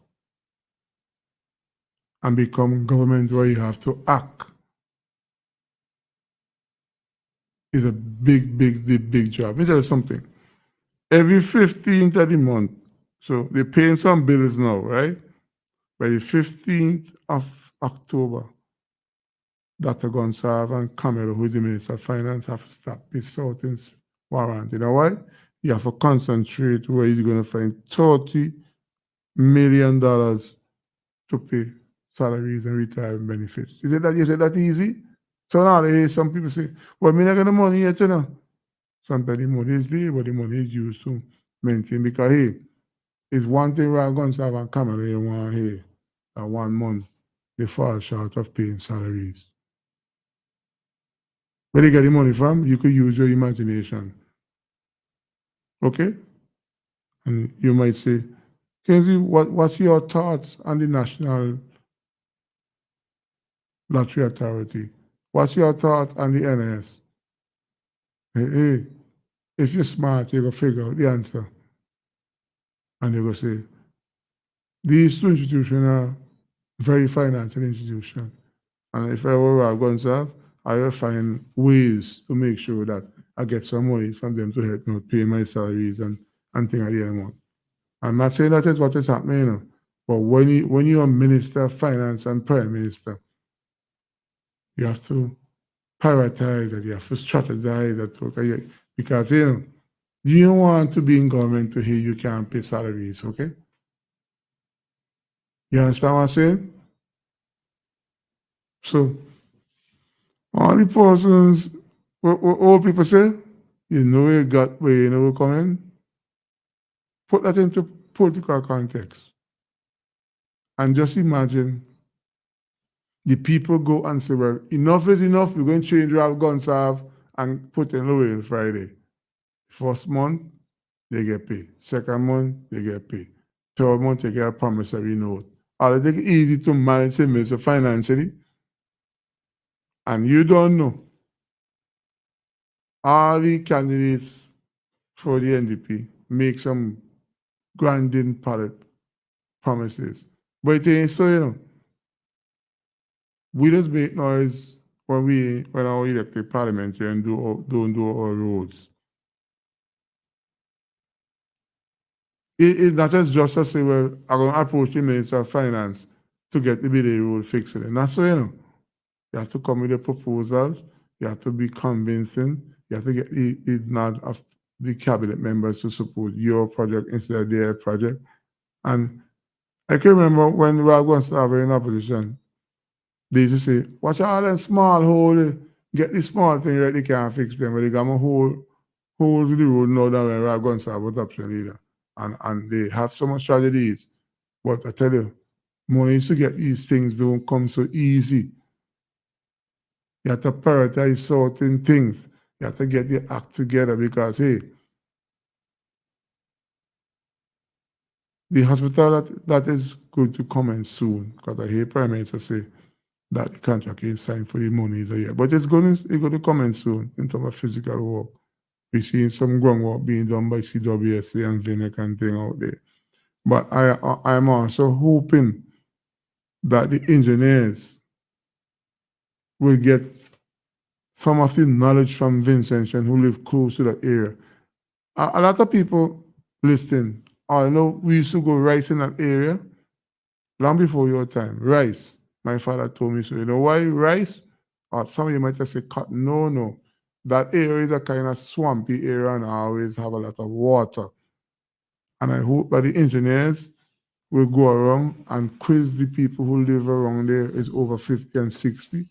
and become government where you have to act is a big job. Let me tell you something. Every 15th of the month, so they're paying some bills now, right? By the 15th of October, Dr. Gonsalves and Camelo, who is the Minister of Finance, have to start paying certain warrant. You know why? You have to concentrate where you're going to find $30 million to pay salaries and retirement benefits. You said that easy? So now some people say, well, me not got the money yet, you know. Sometimes the money is there, but the money is used to maintain. Because, hey, it's one thing Ralph Gonsalves and Camelo, you want to hear, that 1 month, they fall short of paying salaries. Where they get the money from, you could use your imagination. Okay? And you might say, Kenzie, what's your thoughts on the National Lottery Authority? What's your thought on the NIS? Hey, if you're smart, you're going to figure out the answer. And they're going to say, these two institutions are very financial institutions. And if I were Ralph Gonsalves, I will find ways to make sure that I get some money from them to help me pay my salaries and things like that. I'm not saying that is what is happening, you know, but when you're a Minister of Finance and Prime Minister, you have to prioritize and you have to strategize that, okay? Because, you know, you don't want to be in government to hear you can't pay salaries, okay? You understand what I'm saying? So, all the persons, what old people say, you know you got where you know we're coming. Put that into political context. And just imagine the people go and say, well, enough is enough, we're going to change Ralph Gonsalves and put in Lauren Friday. First month, they get paid. Second month, they get paid. Third month, they get a promissory note. Or they take it easy to manage him financially. And you don't know. All the candidates for the NDP make some grinding palette promises. But it ain't so, you know. We just make noise when our elected parliamentary and don't do our roads. It's not just to say, well, I'm going to approach the Minister of Finance to get the BDA road fixed. And that's so, you know. You have to come with a proposal. You have to be convincing. You have to get the nod of the cabinet members to support your project instead of their project. And I can remember when Ralph Gonsalves were in opposition, they used to say, watch all them small holes, get the small thing right, they can't fix them. But they got more holes in the road now than when Ralph Gonsalves was option leader. And they have so much tragedies. But I tell you, money to get these things don't come so easy. You have to prioritize certain things. You have to get your act together because, hey, the hospital that is going to commence soon, because I hear Prime Minister say that the contract is signed for the money is a year. But it's going to commence soon in terms of physical work. We're seeing some groundwork being done by CWSA and VINEC and thing out there. But I'm also hoping that the engineers will get some of the knowledge from Vincent who live close to that area. A lot of people listening, I know we used to go rice in that area long before your time. Rice. My father told me so. You know why rice? Or some of you might just say cotton. No. That area is a kind of swampy area and always have a lot of water. And I hope that the engineers will go around and quiz the people who live around there is over 50 and 60.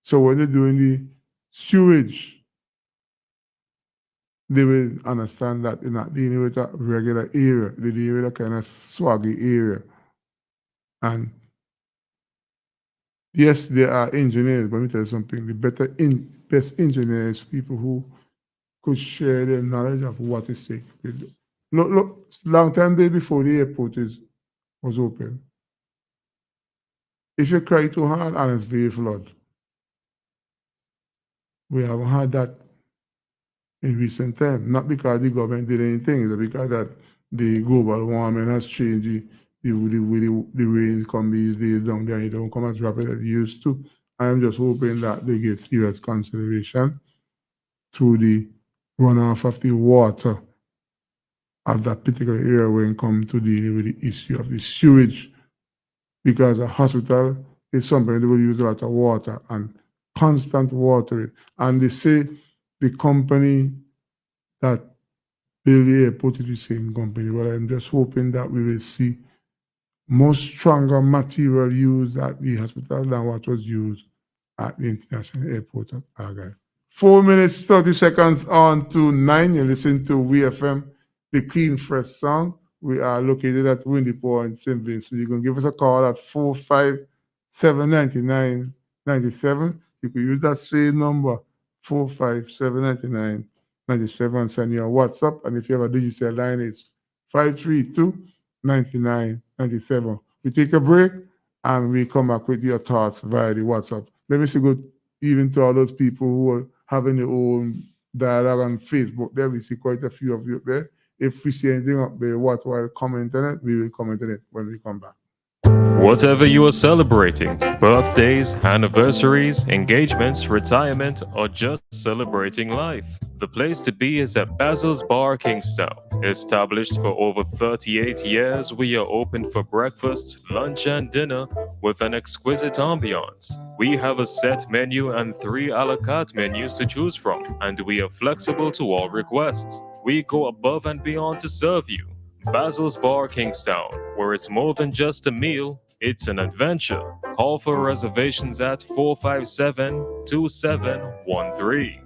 So when they're doing the sewage, they will understand that they're not dealing with a regular area. They're dealing with a kind of swaggy area. And yes, there are engineers, but let me tell you something. The best engineers, people who could share their knowledge of what is taking place. Look, long time day before the airport was open. If you cry too hard, and it's very flood. We haven't had that in recent time, not because the government did anything, it's because that the global warming has changed the rain come these days down there, it don't come as rapid as it used to. I'm just hoping that they get serious consideration to the runoff of the water of that particular area when it comes to dealing with the issue of the sewage, because a hospital is something that will use a lot of water and constant watering. And they say the company that built the airport is the same company, but I'm just hoping that we will see more stronger material used at the hospital than what was used at the international airport at Argyle. 4 minutes, 30 seconds on to 9. You listen to WFM, the Clean Fresh Song. We are located at Windy Point, St. Vincent. You can give us a call at 457-99-97. You can use that same number, 457-99-97, and send your WhatsApp. And if you have a digital line, it's 532-99-97. We take a break and we come back with your thoughts via the WhatsApp. Let me say good even to all those people who are having their own dialogue on Facebook. There we see quite a few of you up there. If we see anything up there worthwhile commenting on it, we will comment on it when we come back. Whatever you are celebrating, birthdays, anniversaries, engagements, retirement, or just celebrating life, the place to be is at Basil's Bar Kingstown. Established for over 38 years, we are open for breakfast, lunch, and dinner with an exquisite ambiance. We have a set menu and 3 a la carte menus to choose from, and we are flexible to all requests. We go above and beyond to serve you. Basil's Bar Kingstown, where it's more than just a meal, it's an adventure. Call for reservations at 457-2713.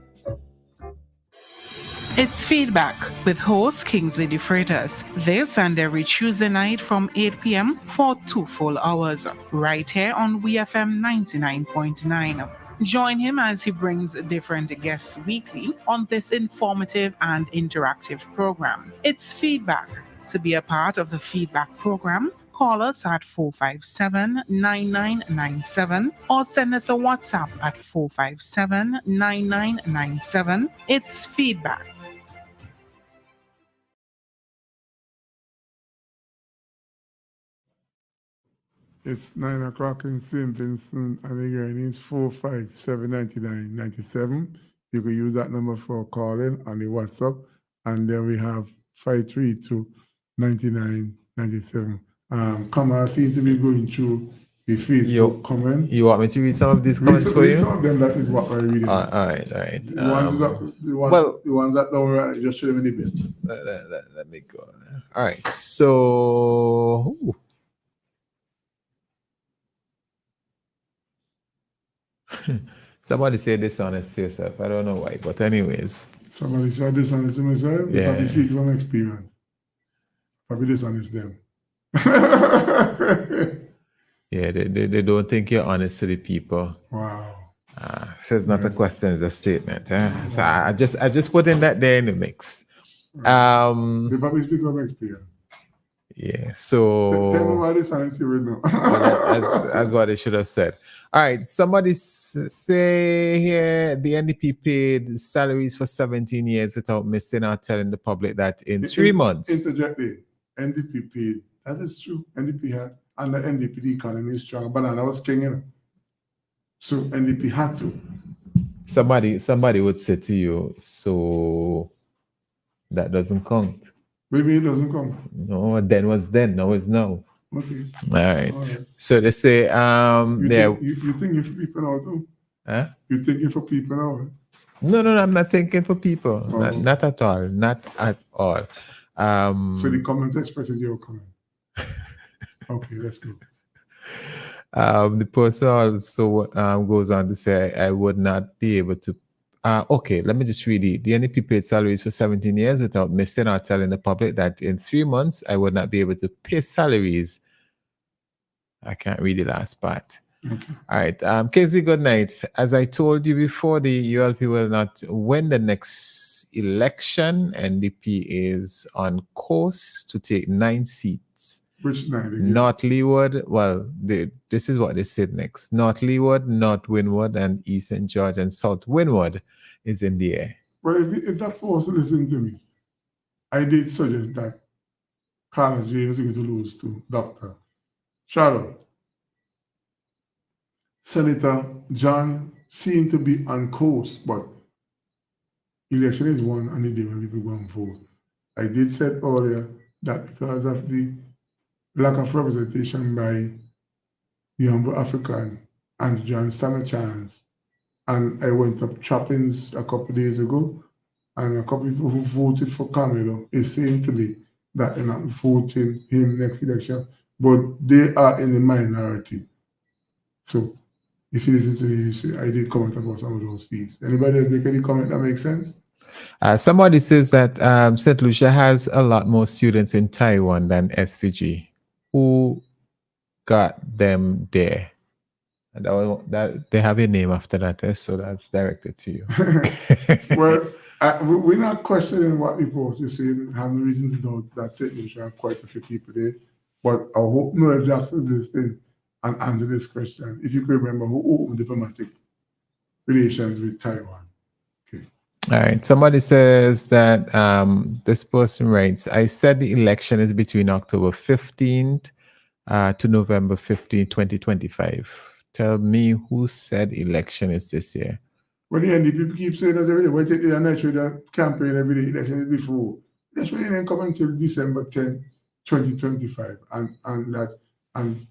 It's Feedback with host Kingsley De Freitas. This and every Tuesday night from 8 p.m. for 2 full hours, right here on WFM 99.9. Join him as he brings different guests weekly on this informative and interactive program. It's Feedback. To be a part of the Feedback program, call us at 457-9997 or send us a WhatsApp at 457-9997. It's Feedback. It's 9 o'clock in St. Vincent, and again, it's 457-9997. You can use that number for calling on the WhatsApp, and then we have 532-9997. Kamara seems to be going through the Facebook comments. You want me to read some of these comments for you? Some of them, that is what we're reading. All right. The ones that don't write, just show them in the bit. Let me go. All right. So, somebody said dishonest to yourself. I don't know why, but anyways. Somebody said dishonest to myself? Yeah. Probably speak from experience. Probably dishonest them. Yeah, they don't think you're honest to the people. Wow. So it's not a question, it's a statement. So I just put in that there in the mix. They probably speak from experience. Yeah. Tell me So why this and see right now. that's what they should have said. All right. Somebody say here the NDP paid salaries for 17 years without missing or telling the public that in 3 months. Interjecting. NDP paid. That is true. NDP had, and the NDP, the economy is strong. Banana was king, you know. So NDP had to. Somebody would say to you, so that doesn't count. Maybe it doesn't come. No, then was then, now is now. Okay. All right. All right. So they say You there. you thinking for people now too? Huh? You thinking for people now? Right? No, I'm not thinking for people. Oh. Not at all. Not at all. So the comment expresses your comment. Okay, let's go. The person also goes on to say, I would not be able to. Okay, let me just read it. The NDP paid salaries for 17 years without missing or telling the public that in 3 months I would not be able to pay salaries. I can't read the last part. Okay. All right. Casey, good night. As I told you before, the ULP will not win the next election. NDP is on course to take 9 seats. Which 9 again? North Leeward, well, this is what they said next. North Leeward, North Windward, and East St. George and South Windward is in the air. Well, if that person listen to me, I did suggest that Carlos J was going to lose to Dr. Shadow. Senator John seemed to be on course, but election is won on the day when people go and vote. I did say earlier that because of the lack of representation by the humble African and John stand a chance. And I went up Trappings a couple of days ago, and a couple of people who voted for Camilo is saying to me that they're not voting him next election, but they are in the minority. So if you listen to me, you say I did comment about some of those things. Anybody else make any comment that makes sense? Somebody says that St. Lucia has a lot more students in Taiwan than SVG. Who got them there? And that they have a name after that, so that's directed to you. Well, we're not questioning what the post is saying. Have no reason to doubt that St. Lucia have quite a few people there. But I hope Noel Jackson's listening and answer this question. If you can remember, who opened diplomatic relations with Taiwan? All right. Somebody says that this person writes, I said the election is between October 15th to November 15th, 2025. Tell me who said election is this year. Well, the NDP keep saying that every day. Why take the natural campaign every day? Election is before. That's why it didn't come until December 10, 2025. And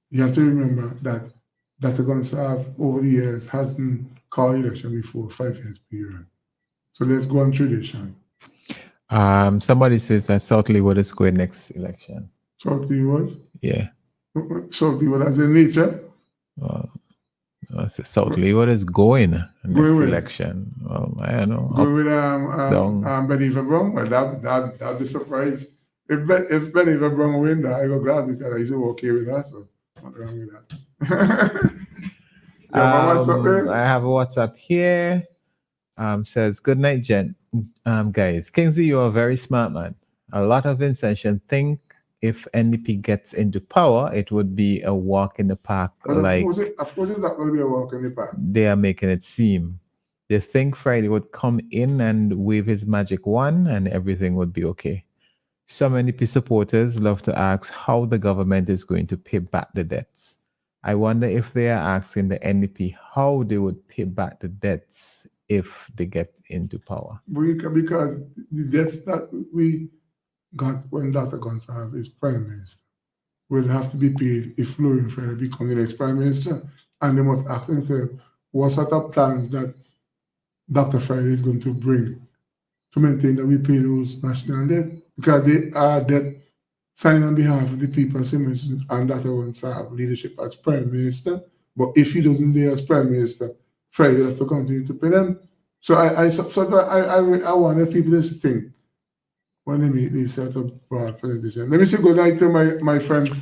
you have to remember that Dr. Gonsalves over the years hasn't called election before 5 years period. So let's go on tradition. Somebody says that South Leeward is going next election. South Leeward? Yeah. South Leeward as in nature? Well, South Leeward is going next with election. Well, I don't know. Going with Benny Brown? Well, that'd be surprised. If Benny Brown win, I go glad because I used to okay with that, so not wrong with that. I have a WhatsApp here. Says, good night, guys. Kingsley, you're a very smart man. A lot of Vincentians think if NDP gets into power, it would be a walk in the park. Of course it's not going to be a walk in the park. They are making it seem. They think Friday would come in and wave his magic wand and everything would be okay. Some NDP supporters love to ask how the government is going to pay back the debts. I wonder if they are asking the NDP how they would pay back the debts if they get into power. Because the debts that we got when Dr. Gonsalves is Prime Minister will have to be paid if Florin Friday becomes the next Prime Minister. And they must ask themselves what sort of plans that Dr. Friday is going to bring to maintain that we pay those national debt. Because they are debt signed on behalf of the people of St. Vincent and Dr. Gonsalves leadership as Prime Minister. But if he doesn't do as Prime Minister, Friday has to continue to pay them. So I want the people to think when they meet this set of presentation. Let me say good night to my friend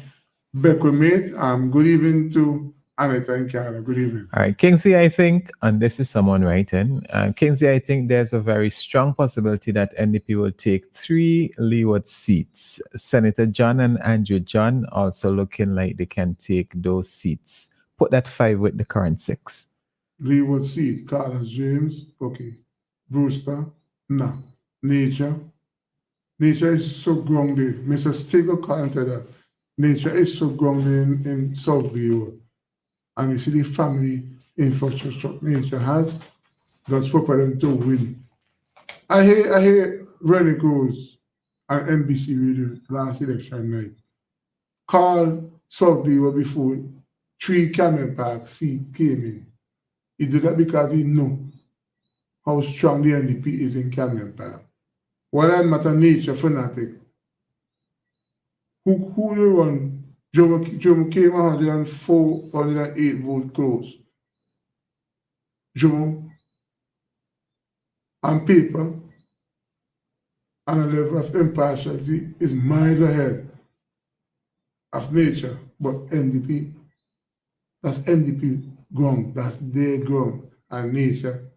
Beckwith Mate. Good evening to Anita in Canada. Good evening. All right, Kingsley, I think, and this is someone writing, Kingsley, I think there's a very strong possibility that NDP will take 3 Leeward seats. Senator John and Andrew John also looking like they can take those seats. Put that 5 with the current 6. Leeward seat, Carlos James, okay. Brewster, no. Nature is so grounded. Mr. Stigl commented that nature is so grounded in South Leeward. And you see the family infrastructure nature has, that's for them to win. I hear Rennie Cruz on NBC Radio last election night called South Leeward before 3 Cameron Park seats came in. He did that because he knew how strong the NDP is in Cameron Park. While I'm not a nature fanatic, who they run? Jomo came 104, 108 vote close. Jomo, on paper, on a level of impartiality, is miles ahead of nature, but NDP, that's NDP ground, that's their ground, and nature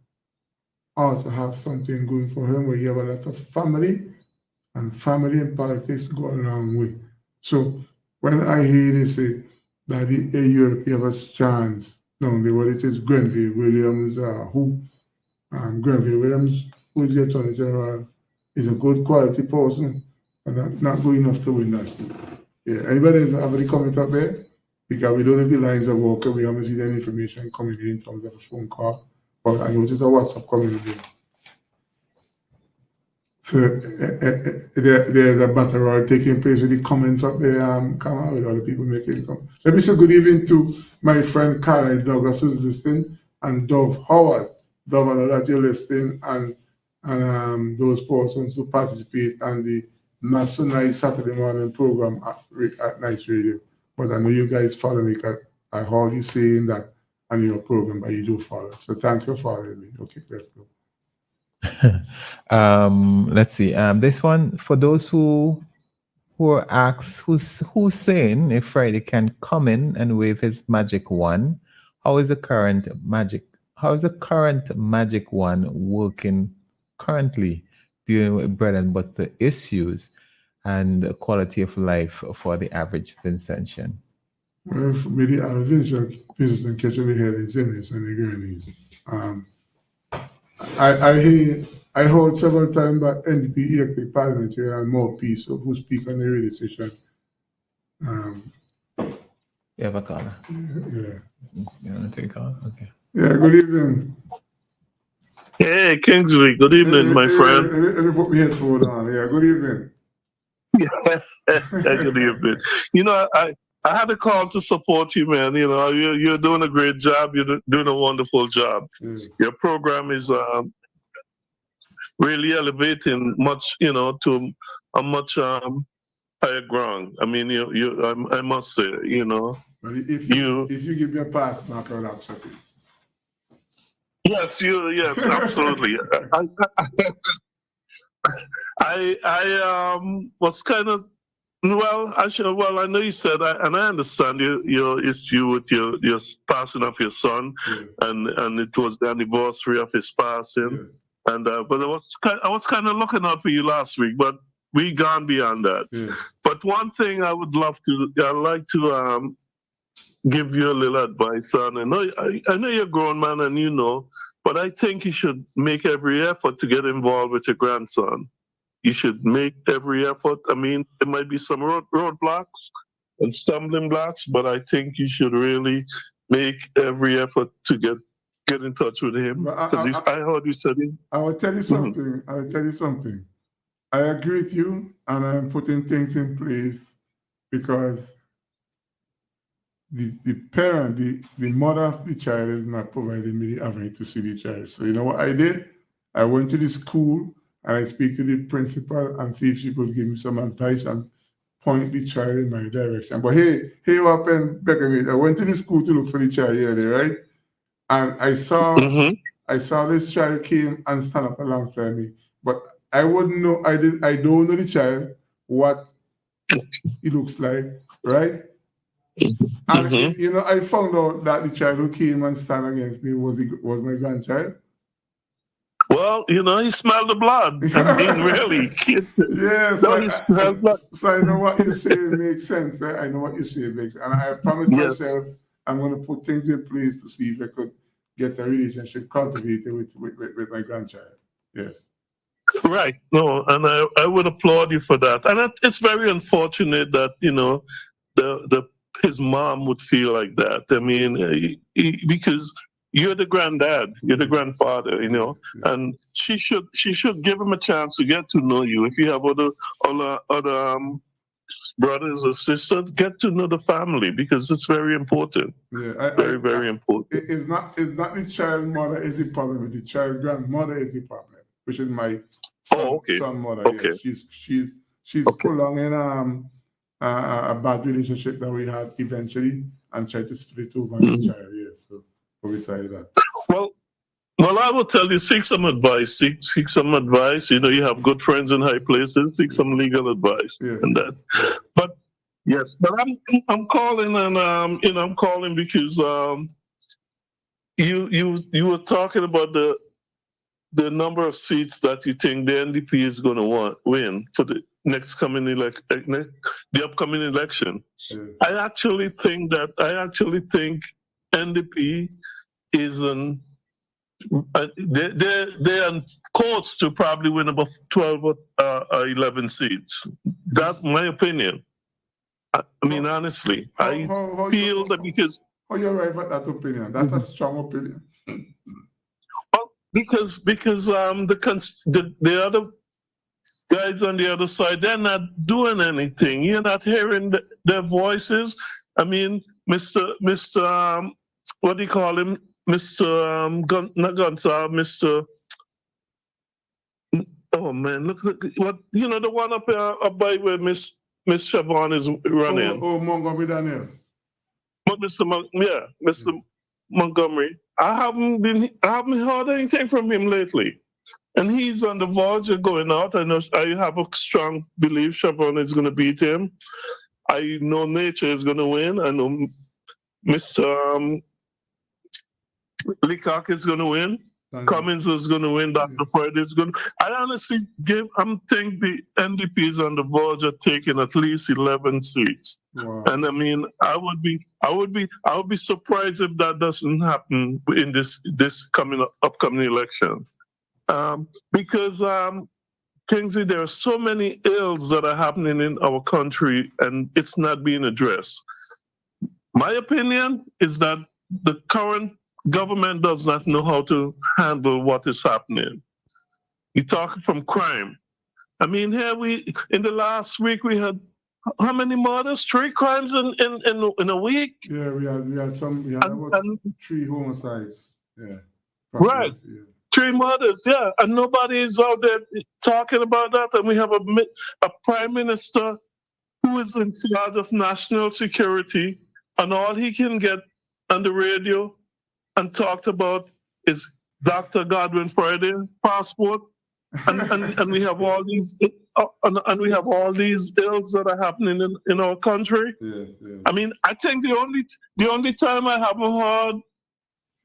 also have something going for him where you have a lot of family, and family and politics go a long way. So when I hear they say that the AULP have a chance, no, what it is Grenville Williams, Grenville Williams, who is the Attorney General, is a good quality person, and not good enough to win that seat. Yeah, anybody have any comment up there? Because we don't have the lines of work, we haven't seen any information coming in terms of a phone call. But I noticed a WhatsApp coming in. So there's a battle royal taking place with the comments up there, come out with other people making comments. Let me say good evening to my friend Karen Douglas who's listening, and Dove Howard. Dove, I know that you're listening, and those persons who participate on the Not So Nice Saturday morning program at Nice Radio. But I know you guys follow me because I heard you saying that on your program, but you do follow. So thank you for following me. Okay, let's go. Let's see. This one for those who are asked who's saying if Friday can come in and wave his magic wand. How is the current magic wand working currently, dealing with bread and butter issues and the quality of life for the average Vincentian? Well, for me, the average Vincentian catching the headaches and the gurneys. I heard several times that NDP elected parliamentarian and more peace who speak on the radio station. You have a caller? Yeah. You want to take a call? Okay. Yeah, good evening. Hey, Kingsley, good evening, my friend. Let me put my headphone on. Yeah, good evening. Good evening. You know, I had a call to support you, man. You know, you're doing a great job. You're doing a wonderful job. Your program is really elevating much, you know, to a much higher ground. I mean, I must say, you know. But if you give me a pass, Mark, I'll accept it. Yes, absolutely. I was kind of I know you said, and I understand your issue with your passing of your son, and it was the anniversary of his passing, and but I was kind of looking out for you last week, but we gone beyond that. But one thing I'd like to give you a little advice on. I know you're a grown man and you know, but I think you should make every effort to get involved with your grandson. You should make every effort. I mean, there might be some roadblocks and stumbling blocks, but I think you should really make every effort to get in touch with him. I heard you said it. I will tell you something. I will tell you something. I agree with you, and I'm putting things in place because the parent, the mother of the child is not providing me the avenue to see the child. So you know what I did? I went to the school and I speak to the principal and see if she could give me some advice and point the child in my direction. But hey, what happened, Beckham? I went to the school to look for the child earlier, right? And I saw this child came and stand up alongside me. But I wouldn't know, I don't know the child, what he looks like, right? And Mhm. you know, I found out that the child who came and stand against me was my grandchild. Well, you know, he smelled the blood. I mean, really. Yes, No, he smelled blood. so I know what you say makes sense. Eh? I know what you say makes, and I promised Yes. myself I'm going to put things in place to see if I could get a relationship cultivated with my grandchild. Yes. Right. No, and I would applaud you for that. And it's very unfortunate that, you know, his mom would feel like that. I mean, because you're the granddad, you're the grandfather, you know, and she should give him a chance to get to know you. If you have other brothers or sisters, get to know the family, because it's very important. Yeah, very important. It's not the child mother is the problem. It's the child grandmother is the problem, which is my son mother. Okay. Yeah, she's prolonging a bad relationship that we had eventually and tried to split over on the child. Yes, so beside that. Well, I will tell you, seek some advice. Seek some advice. You know, you have good friends in high places. Seek some legal advice and that. But yes, but I'm calling, and you know, I'm calling because you were talking about the number of seats that you think the NDP is going to win for the the upcoming election. I actually think NDP is they're on course to probably win about 12 or 11 seats. That's my opinion. I mean, honestly, I feel that because... Oh, you're right about that opinion. That's a strong opinion. Well, because the other guys on the other side, they're not doing anything. You're not hearing their voices. I mean, Mr. What do you call him? Mr. Not Gonzalez, Mr. Oh man, look what, you know, the one up by where Miss Siobhan is running. Oh, Montgomery Daniel. Mr. Montgomery. I haven't heard anything from him lately, and he's on the verge of going out. I have a strong belief Siobhan is going to beat him. I know Nature is going to win. I know Mr. Leacock is going to win. Cummins is going to win. Dr. Friday is going to. I honestly think the NDP is on the verge of taking at least 11 seats. Wow. And I mean, I would be surprised if that doesn't happen in this upcoming election, because Kingsley, there are so many ills that are happening in our country, and it's not being addressed. My opinion is that the current government does not know how to handle what is happening. You talk from crime. I mean, here in the last week we had how many murders? 3 crimes in a week. Yeah, we had about 3 homicides. Yeah. Right. Yeah. 3 murders. Yeah, and nobody is out there talking about that. And we have a prime minister who is in charge of national security, and all he can get on the radio and talked about is Dr. Godwin Friday passport, and we have all these and we have all these ills that are happening in our country. Yeah. I mean, I think the only time I haven't heard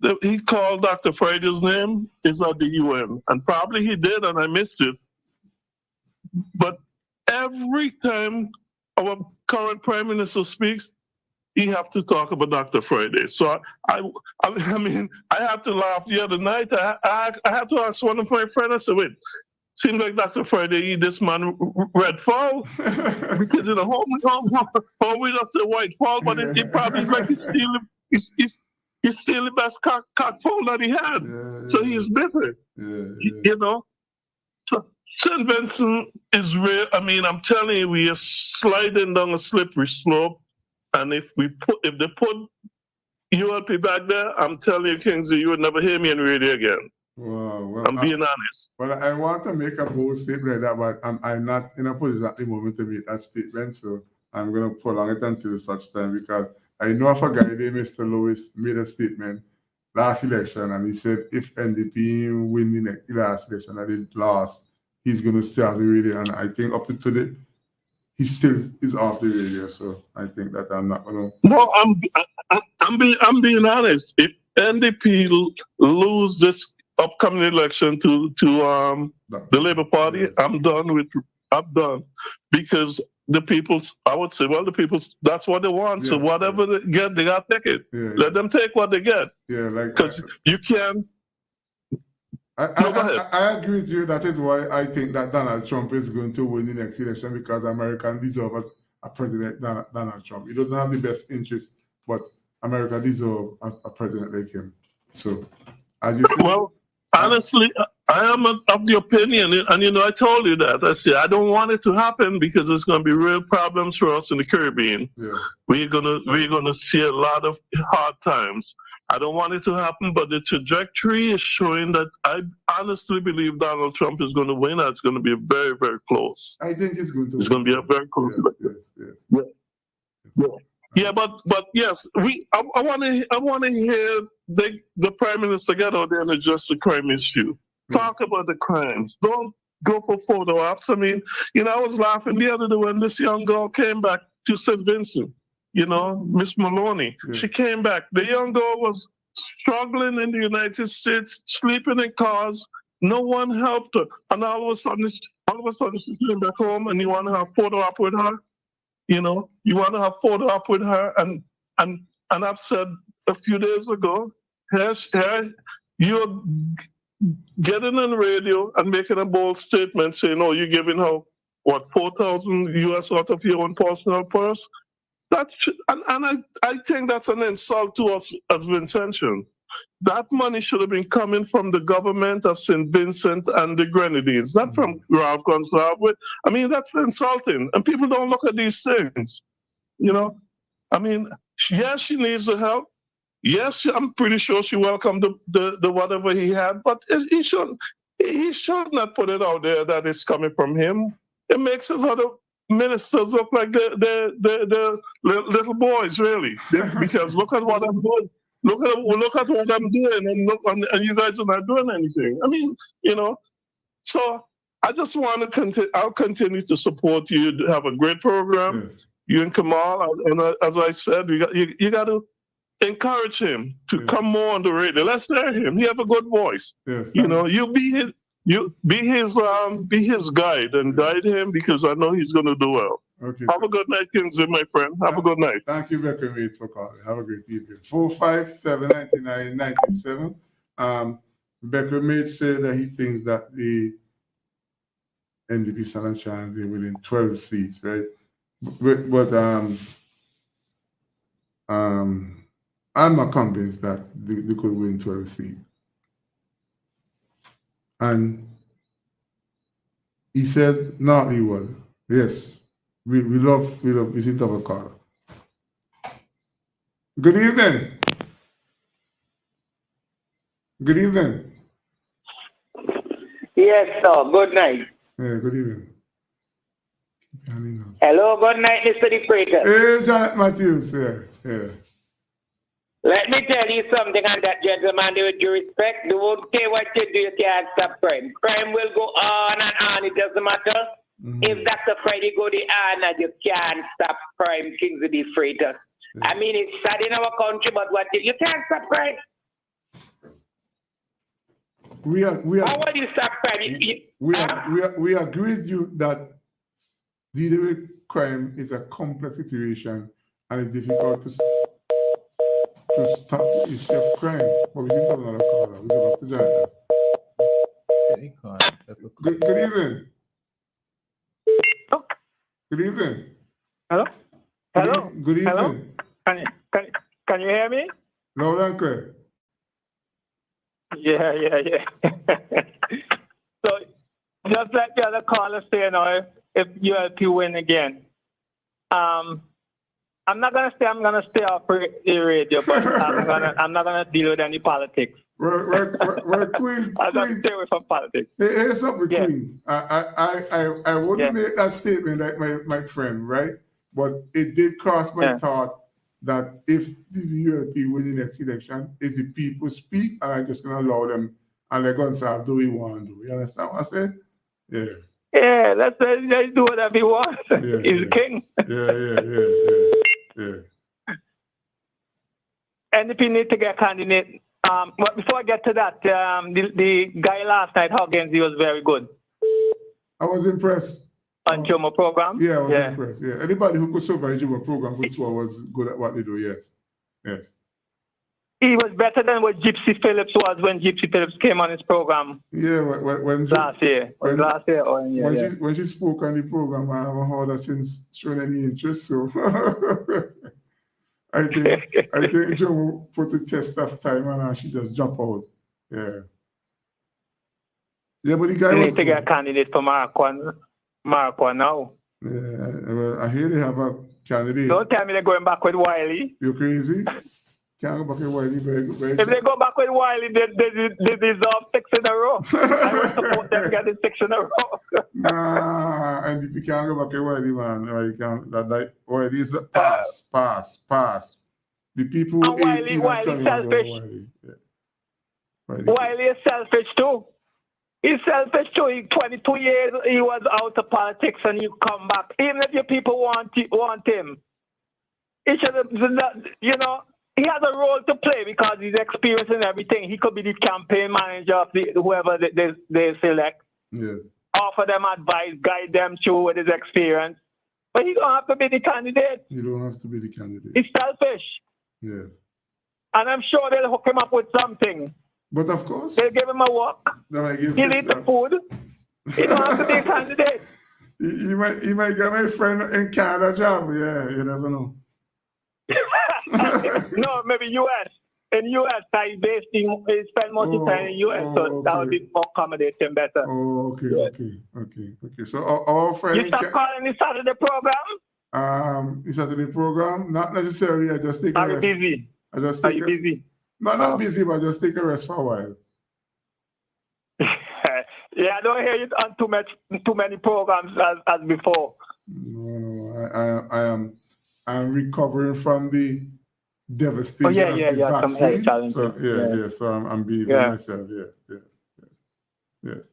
that he called Dr. Friday's name is at the UN, and probably he did, and I missed it. But every time our current prime minister speaks, he have to talk about Dr. Friday. So I mean, I have to laugh. The other night, I had to ask one of my friends. I said, "Wait, seems like Dr. Friday eat this man red fowl because in the home we just say white fowl, but it probably like he's still the best cock fowl that he had. Yeah. So he is bitter. Yeah. You know." So St. Vincent is real. I mean, I'm telling you, we are sliding down a slippery slope. And if they put ULP back there, I'm telling you, Kingsley, you would never hear me on radio again. Wow. Well, I'm being honest. Well, I want to make a bold statement like that, but I'm not in a position at the moment to make that statement. So I'm going to prolong it until such time, because I know of a guy named Mr. Lewis made a statement last election, and he said if NDP win the last election and they lost, he's going to stay off the radio. And I think up to today, he still is off the radio. So I think that I'm not gonna. No, I'm being honest. If NDP lose this upcoming election to the Labour Party, I'm done because the people. I would say, well, the people. That's what they want. So whatever they get, they got to take it. Let them take what they get. Yeah, like because you can. I agree with you. That is why I think that Donald Trump is going to win the next election, because Americans deserve a president, Donald Trump. He doesn't have the best interest, but America deserves a president like him. So, as you say, well, honestly, I am of the opinion, and I told you that. I said I don't want it to happen because there's going to be real problems for us in the Caribbean. Yeah. We're gonna see a lot of hard times. I don't want it to happen, but the trajectory is showing that I honestly believe Donald Trump is going to win. It's going to be very, very close. I think it's going to. It's going to be a very close. Yes. Yeah, but yes, I want to hear the Prime Minister get out there and address the crime issue. Talk about the crimes. Don't go for photo ops. I mean, I was laughing the other day when this young girl came back to St. Vincent. Miss Maloney. Yeah. She came back. The young girl was struggling in the United States, sleeping in cars. No one helped her, and all of a sudden she came back home, and you want to have photo op with her. You want to have photo op with her, and I've said a few days ago, here you're getting on radio and making a bold statement saying, "Oh, you're giving her what, $4,000 out of your own personal purse." I think that's an insult to us as Vincentians. That money should have been coming from the government of St. Vincent and the Grenadines, not from Ralph Gonsalves. I mean, that's insulting, and people don't look at these things. I mean, yes, she needs the help. Yes, I'm pretty sure she welcomed the whatever he had, but he should not put it out there that it's coming from him. It makes his other ministers look like the little boys, really, because look at what I'm doing. Look at what I'm doing, and you guys are not doing anything. I mean, So I just want to continue. I'll continue to support you. To have a great program. Yes. You and Kamal, and as I said, you got to encourage him to come more on the radio. Let's hear him. He have a good voice. Yes. You be his guide and guide him, because I know he's going to do well. Okay. Have a good night, Kingsley, my friend. Have a good night. Thank you, Becca Reid, for calling. Have a great evening. 457-9997. Becca Reid said that he thinks that the NDP stand a chance they win 12 seats, right? But I'm not convinced that they could win 12 seats. And he said, "No, he will." Yes, we love visit of a caller. Good evening. Good evening. Yes, sir. Good night. Yeah, good evening. Hello, good night, Mr. De Freitas. Hey, Janet Matthews. Yeah. Let me tell you something on that, gentleman, with due respect. Don't care what you do, you can't stop crime. Crime will go on and on, it doesn't matter. Mm-hmm. If Dr. Friday go the on, you can't stop crime, Kingsley De Freitas. Yeah. I mean, it's sad in our country, but you can't stop crime. We are. How will you stop crime? We agree with you that dealing with crime is a complex situation and it's difficult to stop the issue of crime. But we can have another caller. We go back to Janet. Good evening. Oh. Good evening. Hello. Hello. Good evening. Hello? Can you hear me? Loud and clear. Yeah. So, just like the other caller said, if ULP win again, I'm not gonna say I'm gonna stay off the radio, but I'm not gonna deal with any politics. We're Queens. I'm gonna stay away from politics. Here's up with Queens. I wouldn't make that statement like my friend, right? But it did cross my thought that if the ULP win the next election, is the people speak, and I'm just gonna allow them and they're gonna say, "Do we want to do?" You understand what I said? Yeah. Yeah, let's do whatever he wants. Yeah, He's king. Yeah. NDP need to get candidate. But before I get to that, the guy last night, Huggins, he was very good I was impressed. on Jomo program. Yeah, I was impressed. Yeah, anybody who could survive Jomo program for 2 hours is good at what they do. Yes. He was better than what Gypsy Phillips was when Gypsy Phillips came on his program. Yeah, when last year. When she spoke on the program, I haven't heard her since showing any interest. So I think Joe put the test of time and she just jump out. Yeah. Yeah, but the guy need to get a candidate for Marquand now. Yeah, well, I hear they have a candidate. Don't tell me they're going back with Wiley. You crazy? Can't go back with Wiley. Very if they go back with Wiley, they deserve 6 in a row. I will support them getting 6 in a row. Nah, and if you can't go back with Wiley, man, you can't. Wiley is a pass. The people who Wiley selfish. Wiley is selfish too. He's selfish too. 22 years he was out of politics and you come back. Even if your people want him, he should have, he has a role to play because he's experienced in everything. He could be the campaign manager of whoever they select. Yes. Offer them advice, guide them through with his experience. But he don't have to be the candidate. You don't have to be the candidate. He's selfish. Yes. And I'm sure they'll hook him up with something. But of course. They'll give him a walk. He'll eat the food. He don't have to be a candidate. He might get my friend in Canada job. Yeah, you never know. No, maybe U.S. In U.S., he spend most of the time in U.S., so that would be more accommodating better. Oh, okay. So our friend... You start calling the Saturday program? The Saturday program? Not necessarily. I just take a rest. Are you busy? Are you busy? No, not busy, but just take a rest for a while. Yeah, I don't hear you on too many programs as before. No, I'm recovering from the devastation of the vaccine. So I'm behaving myself. Yes.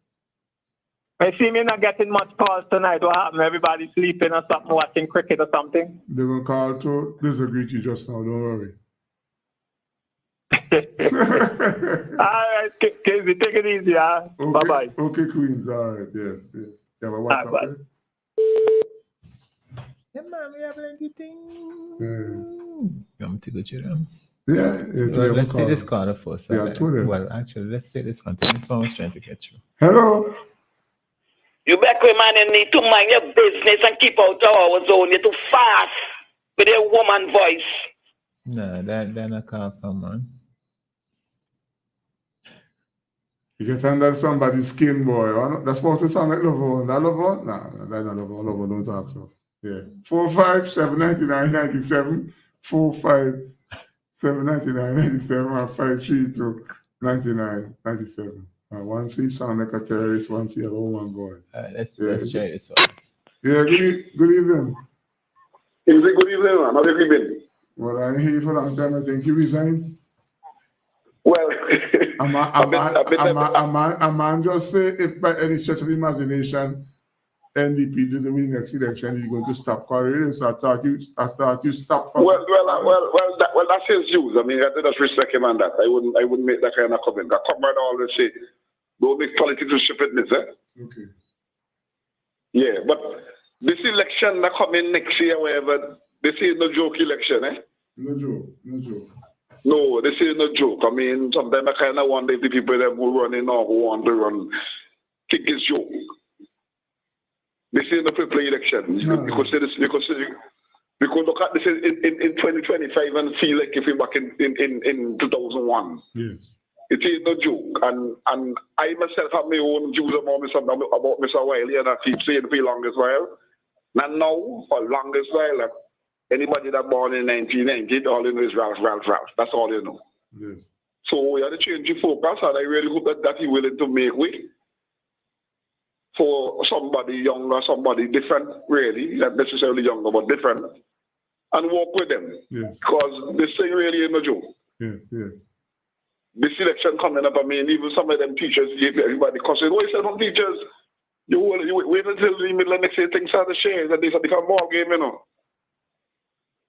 I see me not getting much calls tonight. What happened? Everybody sleeping or something, watching cricket or something? They're going to call to disagree to you just now. Don't worry. All right, Casey, take it easy. Huh? Okay, bye-bye. Okay, Queens. All right, yes. Yeah, but what's up? Bye. Yeah, man, we have plenty things. You want me to go to them? Yeah. Well, let's say this caller first. Yeah, well, actually, let's say this one. This one was trying to get through. Hello. You back with man and need to mind your business and keep out our zone. You're too fast with your woman voice. No, that's not call from man. You get under somebody's skin, boy. That's supposed to sound like Lavon. That Lavon? No, that's not Lavon. Lavon don't talk so. Yeah. 4579997. 4579997 and 5329997. One see sound like a terrorist, one see a woman boy. Let's try this one. Yeah, good evening. Good evening, man. How have you been? Well, I'm here for a long time. I think you resigned. Well, a man just say if by any stretch of imagination NDP do the win next election, he's going to stop quarreling. So I thought you stopped from. Well, that's his views. I mean, I just respect him on that. I wouldn't make that kind of comment. That comrade always say, don't make politics with stupidness, eh? Okay. Yeah, but this election that coming next year, whatever, this is no joke election, eh? No joke. No, this is no joke. I mean, sometimes I kind of wonder if the people that who running or who want to run think it's joke. This is the people election. Because look at this in 2025 and feel like if we're back in 2001. Yes. It is no joke. And I myself have my own views about Mr. Wiley, and I keep saying for the longest while. And now, for the longest while, anybody that born in 1990, all you know is Ralph. That's all you know. Yes. So we have to change the focus, and I really hope that he's willing to make way for somebody younger, somebody different, really, not necessarily younger, but different, and work with them. Yes. Because this thing really ain't no joke. Yes. This election coming up, I mean, even some of them teachers, everybody cussing, what is that from teachers? You wait until the middle of next year things start to change and this will become more game, you know.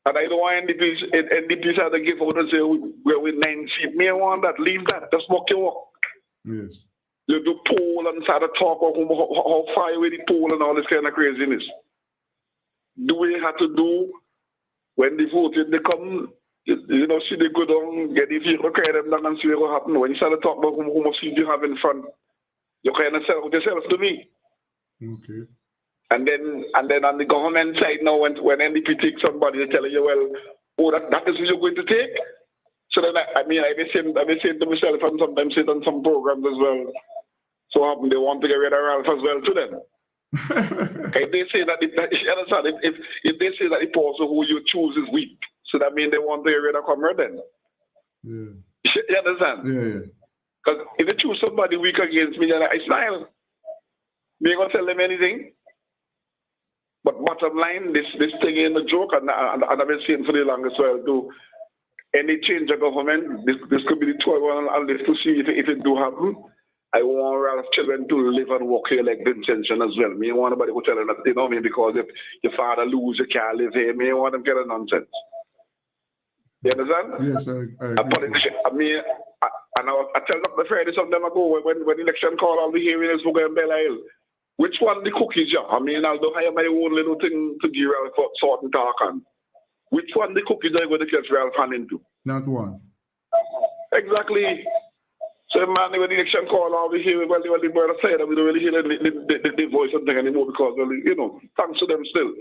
And I don't want NDP start to give out and say we're with 9 seats. Me, I want that. Leave that. Just walk your walk. Yes. You do poll and start to talk about how far away the poll and all this kind of craziness. Do we have to do when the voting they come, you know, see they go down, get the vehicle, carry them down and see what happen. When you start to talk about how much seats you have in front, you kind of sell yourself to me. Okay. And then on the government side now, when NDP takes somebody, they tell you, well, oh, that is who you're going to take. So then I've been saying to myself and sometimes sit on some programs as well. So they want to get rid of Ralph as well to them. If they say that if they say that the person who you choose is weak, so that means they want to get rid of Comrade then. Yeah. You understand? Yeah. Because if they choose somebody weak against me, then I smile. Me ain't gonna tell them anything. But bottom line, this thing ain't a joke, and I've been saying for the longest while too. Any change of government, this could be the 12 I'll live to see if it do happen. I want Ralph children to live and work here like Vincentian as well. Me ain't want nobody to tell them that, you know me, because if your father lose, you can't live here. Me ain't want them to get a nonsense. You understand? Yes, I agree. I tell Dr. Friday some time ago when election call, I'll be hearing this book in Bella Hill. Which one the cookies, yeah? I mean, I'll do hire my own little thing to give Ralph sort and talk on. Which one the cookies are going to catch Ralph hand into? Not one. Exactly. So, man, when the election call, I'll be hearing well, the brother said that we don't really hear the voice and thing anymore because, you know, thanks to them still.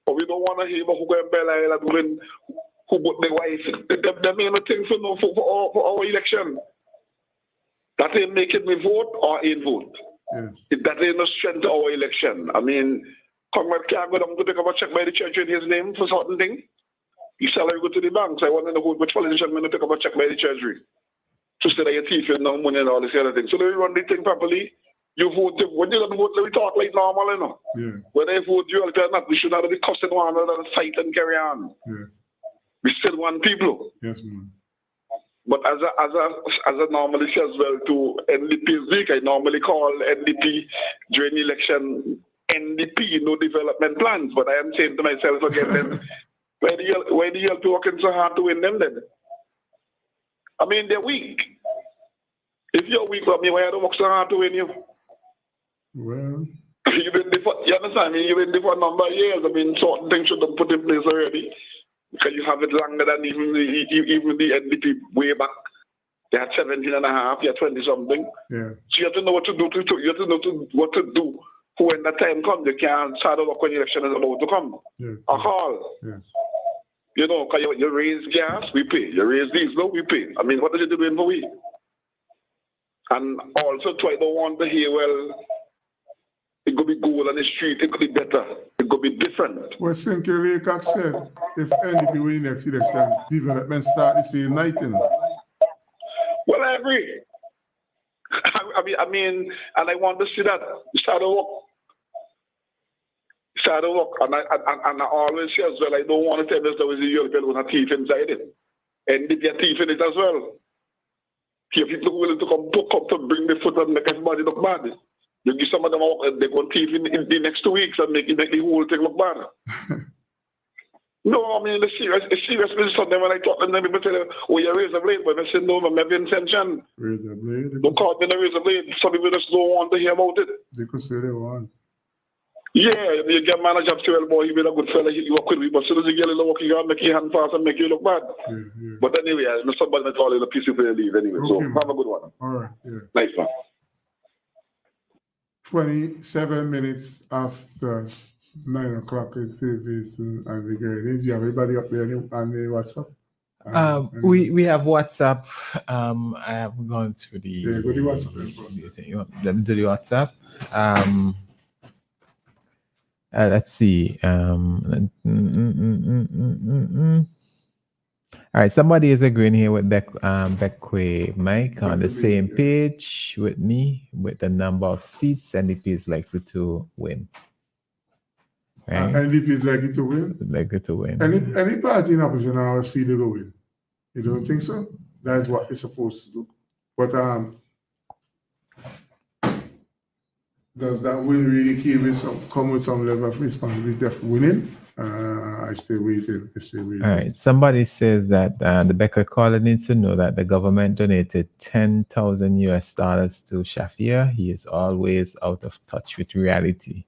But we don't want to hear about who go in Bella Hill and when who put the wife. They mean nothing for our election. That ain't making me vote or ain't vote. Yes. That ain't no strength to our election. I mean, Comrade can't go down to take up a check by the church in his name for certain thing. His salary go to the bank, so I want to know which politician going to take up a check by the treasury. To say that your teeth and no money and all this other thing. So they run the thing properly. You vote, when you don't vote, we talk like normal, you know. Yeah. When they vote you, we should not be cussing one another and fight and carry on. Yes. We still want people. Yes, man. But as a normally as well to NDP's week, I normally call NDP during the election NDP, no development plans. But I am saying to myself again, then, why do you have to work so hard to win them then? I mean, they're weak. If you're weak, I mean, why don't work so hard to win you? Well, You've been there for, you understand? I mean, you've been there for a number of years. I mean, certain things should have put in place already. Because you have it longer than even the NDP way back. They had 17 and a half, you had 20 something. Yeah. So you have to know what to do. You have to know what to do. When that time comes, you can't start over when the election is about to come. Yes. A call. Yes. You know, because you raise gas, we pay. You raise diesel, we pay. I mean, what is it doing for we? And also, too, I don't want to hear, well, it could be gold on the street, it could be better, it could be different. Well, St. Leacock said, if NDP win next election, development start the same night, you know. Well, I agree. I mean, and I want to see that start to work. And I always say as well, I don't want to tell us there was a European with a thief inside it. NDP a thief in it as well. Here people who willing to come to bring the foot and make everybody look bad. You give some of them out, they go thief in the next 2 weeks and make the whole thing look bad. No, I mean, the serious business on them when I talk to them, people tell them, oh, you're razor blade, but I say, no, I'm having intention. Razor blade? Don't call me a razor blade. Some people just don't want to hear about it. They could say they want. Yeah, you get manager of 12 boy, you be a good fella, you work with me, but as soon as you get a little work, you gotta make your hand fast and make you look bad. Yeah, yeah. But anyway, I know somebody may call it a piece of leave anyway, Okay, so man. have a good one. All right, yeah. Nice one. 27 minutes after 9 o'clock in service and the grenades. You have everybody up there on the WhatsApp? We have WhatsApp. I have gone through the. Yeah, go to WhatsApp. Let me do the WhatsApp. Let's see. All right, somebody is agreeing here with Beckway Mike on the same page with me with the number of seats NDP is likely to win. Right? NDP is likely to win? Likely to win. Any party in opposition always feel they will win. You don't think so? That's what they're supposed to do. But does that win really come with some level of responsibility of winning? I still waiting. All right. Somebody says that the Becker caller needs to know that the government donated $10,000 to Shafir. He is always out of touch with reality.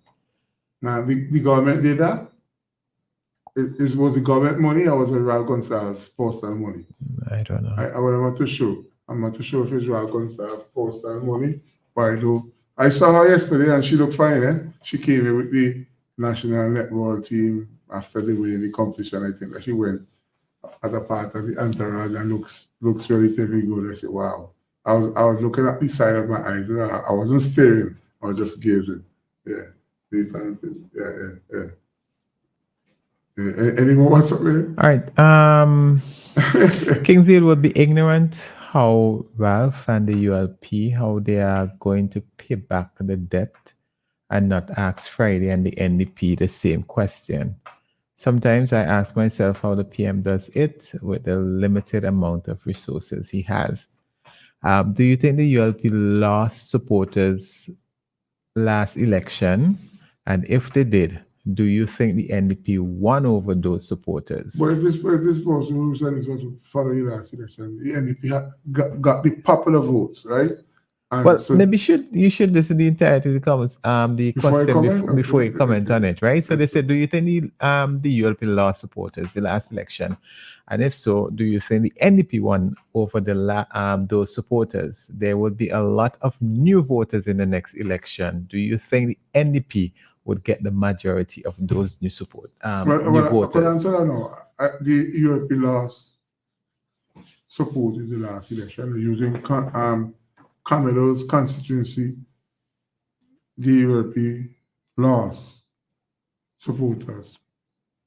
Now, the government did that? Was the government money or was it Raul Gonsalves postal money? I don't know. I'm not too sure. I'm not too sure if it's Raul Gonsalves postal money, but I know. I saw her yesterday and she looked fine. Eh? She came in with the national netball team after they win the competition. I think that she went as a part of the entourage and looks relatively good. I said, wow. I was looking at the side of my eyes. I wasn't staring. I was just gazing. Yeah. Yeah. Any more what's up there? All right. Kingsdale would be ignorant how Ralph and the ULP, how they are going to pay back the debt and not ask Friday and the NDP the same question. Sometimes I ask myself how the PM does it with the limited amount of resources he has. Do you think the ULP lost supporters last election? And if they did, do you think the NDP won over those supporters? But if this person who said this was following last election, the NDP got the popular votes, right? And well, so, maybe you should listen to the entirety of the comments, the question before you comment on it, right? So they said, do you think the ULP lost supporters the last election? And if so, do you think the NDP won over those supporters? There would be a lot of new voters in the next election. Do you think the NDP would get the majority of those new voters? The ULP lost support in the last election using Camilo's constituency. The ULP lost supporters.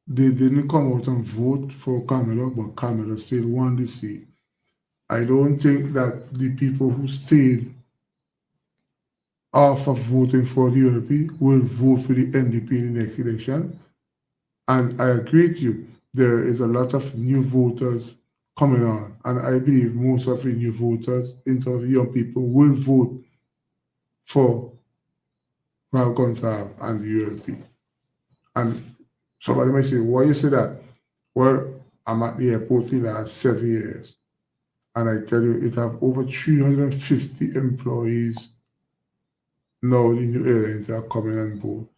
They didn't come out and vote for Camilo, but Camilo still won the seat. I don't think that the people who stayed off of voting for the ULP will vote for the NDP in the next election. And I agree with you, there is a lot of new voters coming on. And I believe most of the new voters, in terms of the young people, will vote for Raul Gonsalves and the ULP. And somebody might say, why you say that? Well, I'm at the airport for the last 7 years. And I tell you, it have over 350 employees. Now the new airlines are coming on board.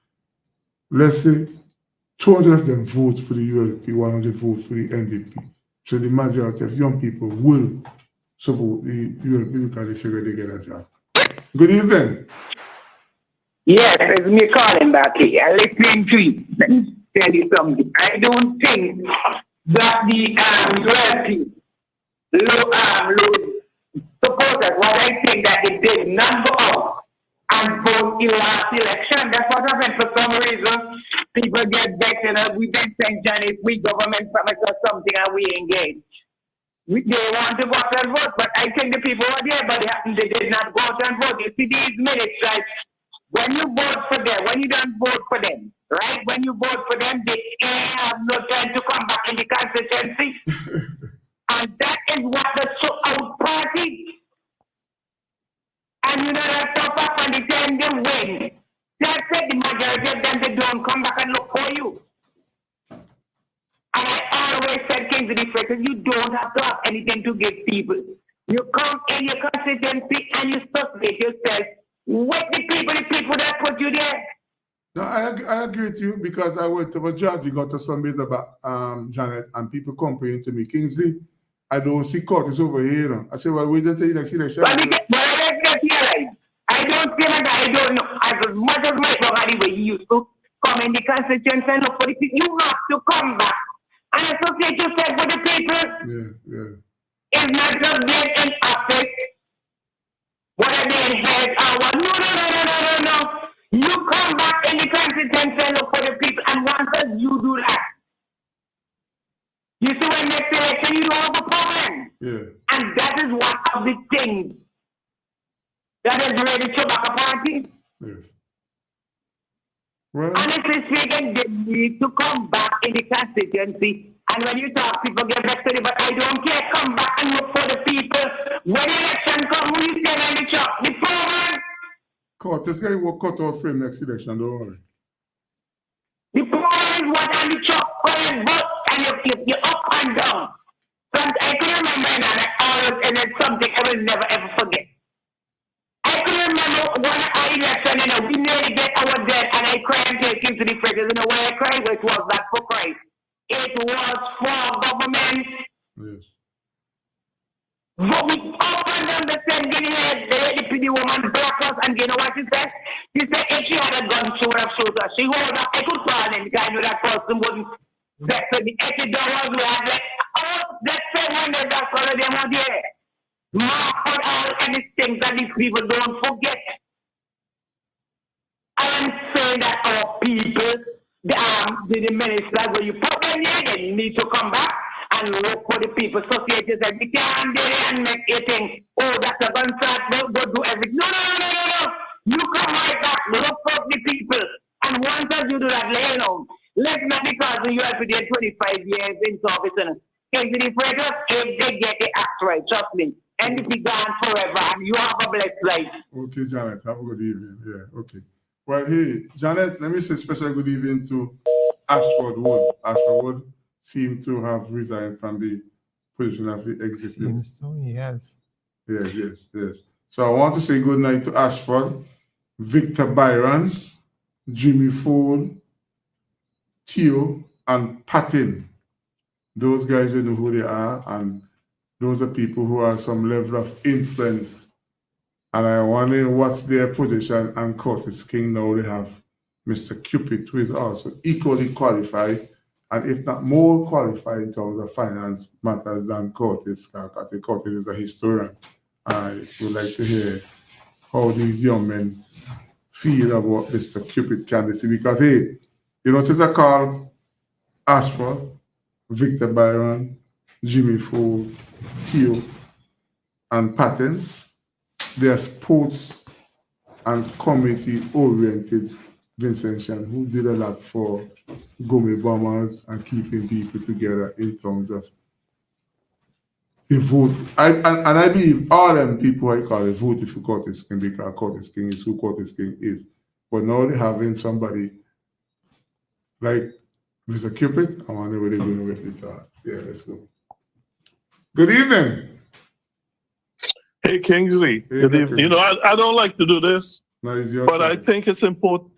Let's say 200 of them vote for the ULP, 100 vote for the NDP. So the majority of young people will support the ULP because they figure they get a job. Good evening. Yes, it's me calling back here. I'm listening to you. Let me tell you something. I don't think that the ULP low supporters, what I think that they did not go out and vote in last election. That's what happened for some reason. People get vexed and we then send Johnny, we government promise us something and we engage. They want to go out and vote, but I think the people were there, but they did not go out and vote. You see these minutes, right? When you vote for them, when you don't vote for them, right? When you vote for them, they have no time to come back in the constituency. And that is what the so-out party. And you know that top up and the time they win. That's it, the majority of them, they don't come back and look for you. And I always said, Kingsley Freitas, you don't have to have anything to give people. You come in your constituency and you associate yourself with the people that put you there. No, I agree with you because I went to a judge, we got to some bit about Janet, and people complaining to me, Kingsley, I don't see Curtis over here. You know. I said, well, wait until the next election. I don't feel like I don't know. As much as my brother anyway, he used to come in the constituency and look for the people. You have to come back and associate yourself with the people. Yeah. It's not just being in office. Whether they head or no. You come back in the constituency and look for the people, and once you do that, you see when next election you don't have a problem. Yeah. And that is one of the things that is ready to back a party. Yes. Well, honestly speaking, they need to come back in the constituency. And when you talk, people get back to it, but I don't care. Come back and look for the people. When election comes, who you stand on the chalk? The program. Curtis guy will cut off for him next election, don't worry. The point is what on the chop, going both, and you up and down. I can remember and it's something I will never ever forget. I can remember one election, we nearly get our dead, and I cried and came to the fridges. You know why I cried? It was not for Christ. It was for government. Yes. But we up and down the same the PD woman block us, and you know what she said? She said if she had a gun, she would have shot us. She hold up, I could call him, because I knew that person wouldn't. That's the $80 we had, like, oh, that's $700, that's all of them are there. Mark for all and these things that these people don't forget. I am saying that our people, the ministers, when you put them there, they need to come back and work for the people. Society said, you can't do it and make a thing. Oh, that's a gunshot, go do everything. No. You come right back, look for the people. And once as you do that, lay alone. Let's not because you have to get 25 years in office and into the pressure, if they get the act right, trust me. And it be gone forever and you have a blessed life. Okay, Janet, have a good evening. Yeah, okay. Well, hey, Janet, let me say special good evening to Ashford Wood. Ashford Wood seems to have resigned from the position of the executive. Seems so, yes. Yes. So I want to say good night to Ashford, Victor Byron, Jimmy Ford, Theo, and Patton. Those guys, you know who they are, and those are people who have some level of influence. And I wonder what's their position. And Curtis King, now they have Mr. Cupid, who is also equally qualified, and if not more qualified in terms of finance matters than Curtis. I think Curtis is a historian. I would like to hear how these young men feel about Mr. Cupid candidacy, because hey, you know, since I call Ashford, Victor Byron, Jimmy Ford, Theo, and Patton, they are sports and community-oriented Vincentian who did a lot for Gombe Bombers and keeping people together in terms of the vote. I believe all them people I call it voted for Curtis King because Curtis King is who Curtis King is. But now they're having somebody like Mr. Cupid. I wonder where they're going with it. Yeah, let's go. Good evening. Hey, Kingsley. Hey, Good evening. You know, I don't like to do this, No, it's your but turn. I think it's important.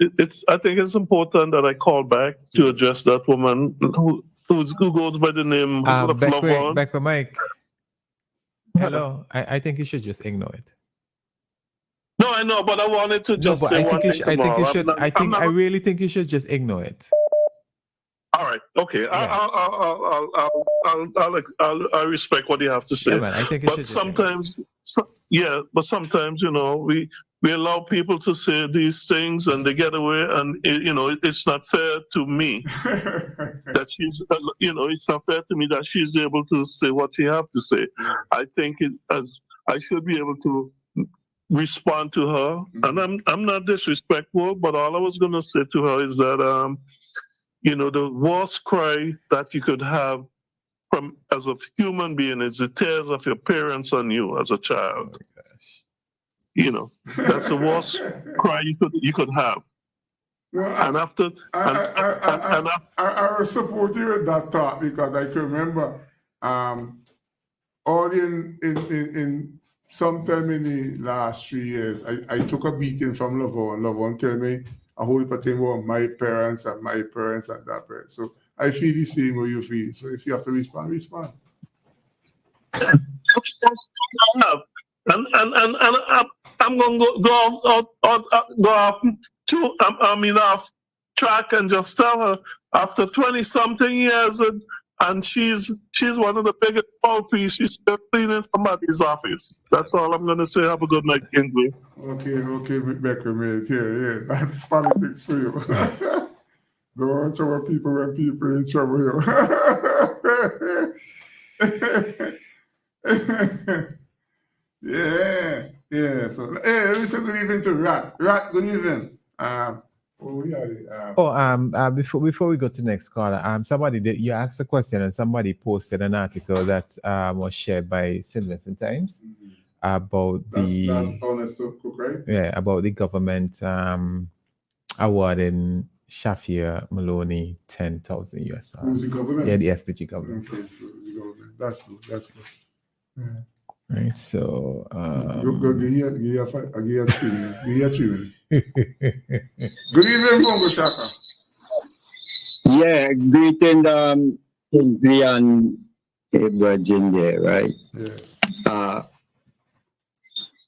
I think it's important that I call back to address that woman who goes by the name of Lavon. Back with Mike. Hello. I think you should just ignore it. No, I know, but I wanted to just No, but say I one think you thing should. I think you tomorrow. should. I really think you should just ignore it. All right. Okay. Yeah. I'll respect what you have to say. Yeah, man. I think you should. But sometimes, sometimes, you know, we allow people to say these things and they get away, and you know, it's not fair to me that she's, you know, it's not fair to me that she's able to say what she have to say. I think as I should be able to respond to her, and I'm not disrespectful, but all I was going to say to her is that you know, the worst cry that you could have from as a human being is the tears of your parents on you as a child. Oh, gosh. You know, that's the worst cry you could have. No, And after, I will support you with that thought, because I can remember all in sometime in the last 3 years, I took a beating from Lavon. Lavon told me a whole heap of things about my parents and that parent. So I feel the same way you feel. So if you have to respond, respond. and I'm going to go off track and just tell her after 20-something years, and she's one of the biggest puppies. She's still cleaning somebody's office. That's all I'm going to say. Have a good night, Kingsley. Okay, Becker, mate. Yeah, that's politics for you. Don't want to trouble people when people in trouble. Yeah. So, hey, let me say good evening to Rat. Rat, good evening. Before we go to the next caller, somebody you asked a question and somebody posted an article that was shared by St. Vincent Times. about That's the honest to cook, right? about the government awarding Shafir Maloney $10,000 Who's the government? Yeah, the SPG government. Okay, so the government. That's good. That's good. Yeah. Right. So Go give you 3 minutes. Give you 3 minutes. Good evening, Bongo Shaka. Yeah, greeting Kingsley and Virgin there, right? Yeah.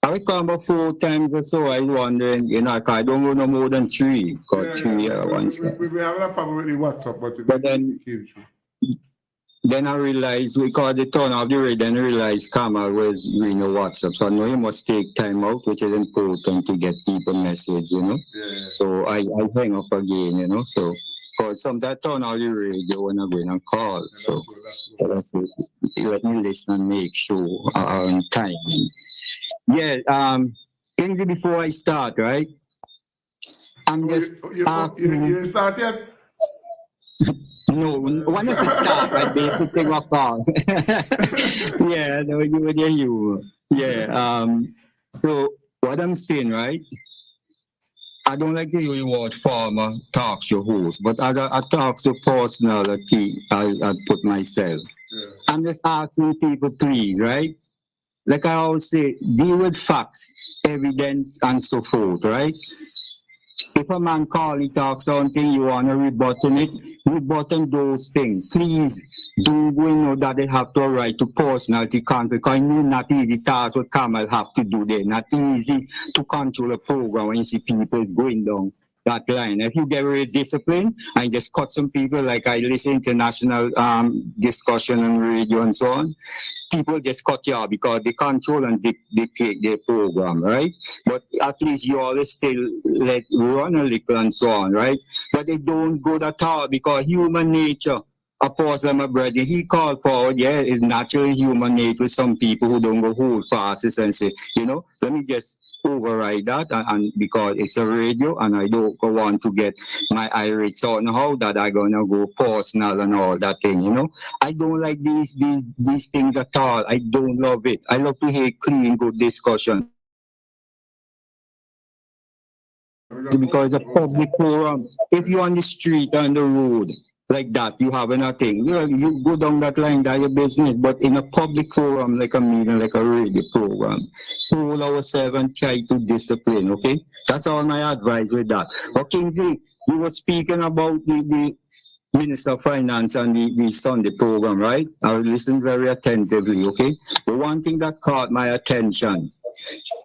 I was calling about 4 times or so. I was wondering, you know, I don't know no more than 3. Got 3 once. We have a problem with the WhatsApp, but then it came true. Then I realized we called the turn off the radio and realized Kamal was reading the WhatsApp. So I know he must take time out, which is important to get people message, you know. Yeah. So I hang up again, you know. So because sometimes I turn off the radio when I go in and call. Yeah, so that's good. let me listen and make sure on time. Yeah, Kingsley, before I start, right? I'm just asking. You start yet? No, when I say start, I basically my call. Yeah, no, you. Yeah. So what I'm saying, right? I don't like to use the word former talk show host, but as I talk to personality, I put myself. Yeah. I'm just asking people, please, right? Like I always say, deal with facts, evidence, and so forth, right? If a man call it talk something, you want to rebutting it, rebutting those things. Please do we know that they have to right to personality conflict. Because I know not easy task what Kamal have to do there. Not easy to control a program when you see people going down that line. If you get very disciplined and just cut some people, like I listen to national discussion on radio and so on, people just cut you off because they control and dictate their program, right? But at least you always still let run a little and so on, right? But they don't go at all because human nature, Apostle, my brother, he called forward, yeah, it's naturally human nature with some people who don't go hold fast and say, you know, let me just override that and because it's a radio and I don't want to get my irate somehow that I'm gonna go personal and all that thing, you know. I don't like these things at all. I don't love it. I love to hear clean, good discussion. Because it's a public forum. If you're on the street, on the road, like that, you have nothing. You go down that line, that's your business. But in a public forum, like a meeting, like a radio program, hold ourselves and try to discipline, okay? That's all my advice with that. But Kingsley, you were speaking about the Minister of Finance and the Sunday program, right? I was listening very attentively, okay? The one thing that caught my attention,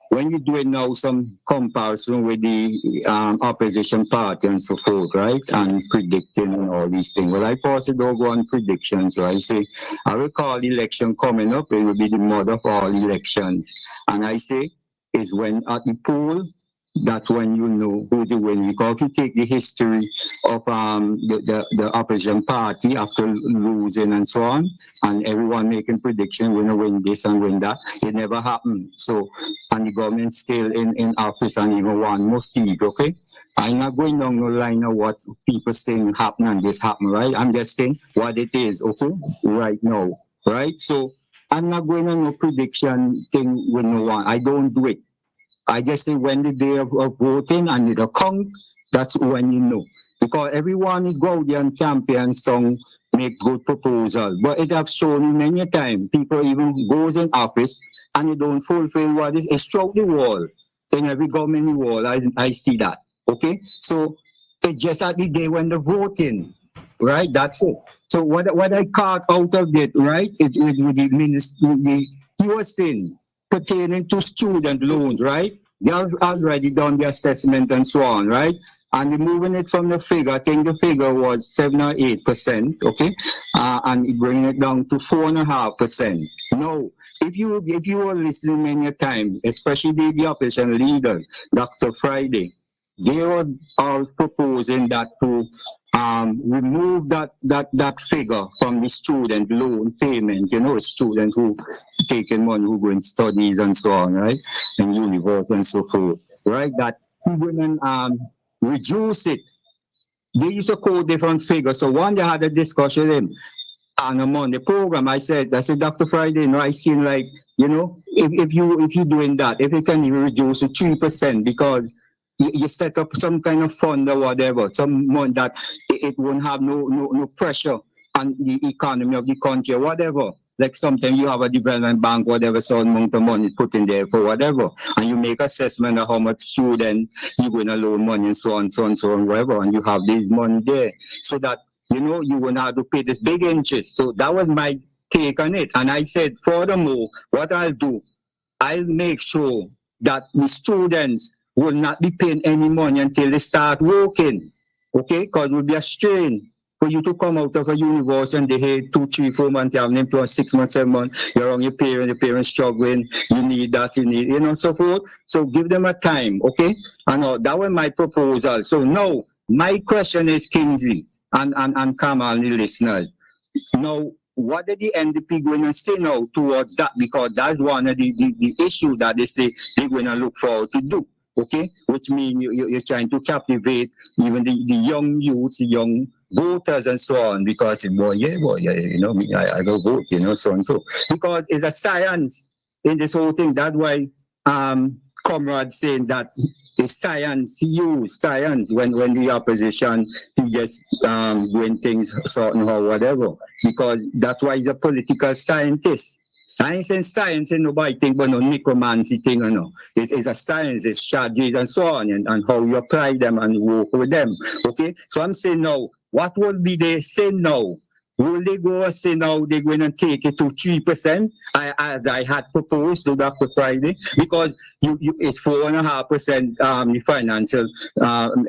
when you're doing now some comparison with the opposition party and so forth, right? And predicting and all these things. Well, I possibly don't go on predictions. So I say, I will call the election coming up. It will be the mother of all elections. And I say, is when at the poll, that's when you know who the win. Because if you take the history of the opposition party after losing and so on, and everyone making predictions, we're gonna win this and win that, it never happened. So, and the government still in office and even one more seat, okay? I'm not going down the line of what people saying happen and this happen, right? I'm just saying what it is, okay? Right now, right? So, I'm not going on no prediction thing with no one. I don't do it. I just say when the day of voting and the count, that's when you know. Because everyone is go out there and champion song, make good proposal. But it have shown many times, people even goes in office and they don't fulfill what is, it's throughout the wall. In every government wall, I see that. Okay? So it's just at the day when the voting, right? That's it. So what I caught out of it, right? It with the ministry, you were saying, pertaining to student loans, right? They have already done the assessment and so on, right? And they're moving it from the figure, I think the figure was 7 or 8%, okay? And bringing it down to 4.5%. No, if you were listening many times, especially the opposition leader, Dr. Friday, they were all proposing that to remove that figure from the student loan payment. You know, a student who taking money, who go in studies and so on, right? In university and so forth, right? That who going and reduce it. They used to quote different figures. So one day I had a discussion with him. And I'm on the program, I said, Dr. Friday, you know, I seen like, you know, if you doing that, if you can even reduce to 3%, because you set up some kind of fund or whatever, some money that it won't have no pressure on the economy of the country or whatever. Like sometimes you have a development bank, whatever, so amount of money put in there for whatever, and you make assessment of how much student you're going to loan money and so on, whatever, and you have this money there, so that you won't have to pay this big interest. So that was my take on it. And I said, furthermore, what I'll do, I'll make sure that the students will not be paying any money until they start working, okay? Because it will be a strain for you to come out of a university and they hate 2, 3, 4 months, you have an employee 6 months, 7 months, you're on your parents struggling, you need that, so forth. So give them a time, okay? And that was my proposal. So now, my question is, Kingsley and Kamal, the listeners, now, what are the NDP going to say now towards that? Because that's one of the issue that they say they're going to look forward to do, okay? Which means you're trying to captivate even the young youths, the young voters and so on, because I go vote, so and so. Because it's a science in this whole thing. That's why Comrade saying that it's science, he used science when the opposition, he just doing things certain or whatever, because that's why he's a political scientist. I ain't saying science and nobody think but no necromancy thing, It's a science, it's strategies and so on, and how you apply them and work with them, okay? So I'm saying now, what will be they say now? Will they go and say now they're going to take it to 3%, as I had proposed to Dr. Friday? Because it's 4.5%, the financial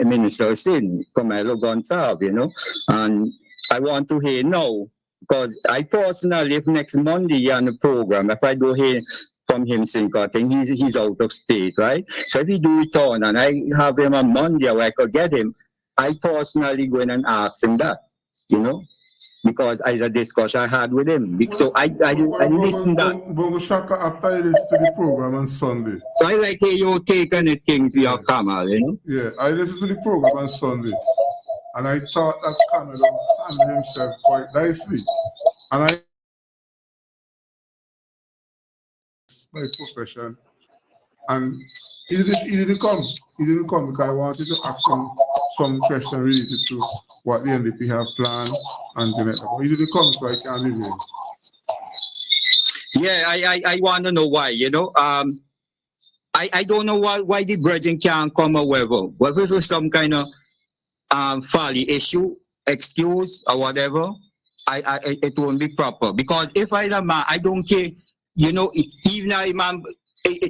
minister saying, Camilo Gonsalves, And I want to hear now, because I personally, if next Monday on the program, if I go hear from him saying, I think he's out of state, right? So if he do return and I have him on Monday where I could get him, I personally go in and ask him that, because I had a discussion I had with him. So I listened that. Bongo Shaka, after I listen to the program on Sunday. So I like your take on the things you have Kamal, Yeah, I listened to the program on Sunday. And I thought that Kamal handled himself quite nicely. And my profession. And he didn't come. He didn't come because I wanted to ask some question related to what the NDP have planned and things like that. But he didn't come, so I can't leave him. Yeah, I want to know why, I don't know why the brethren can't come or whether it was some kind of folly issue, excuse or whatever, it won't be proper. Because if I'm a man, I don't care, even I'm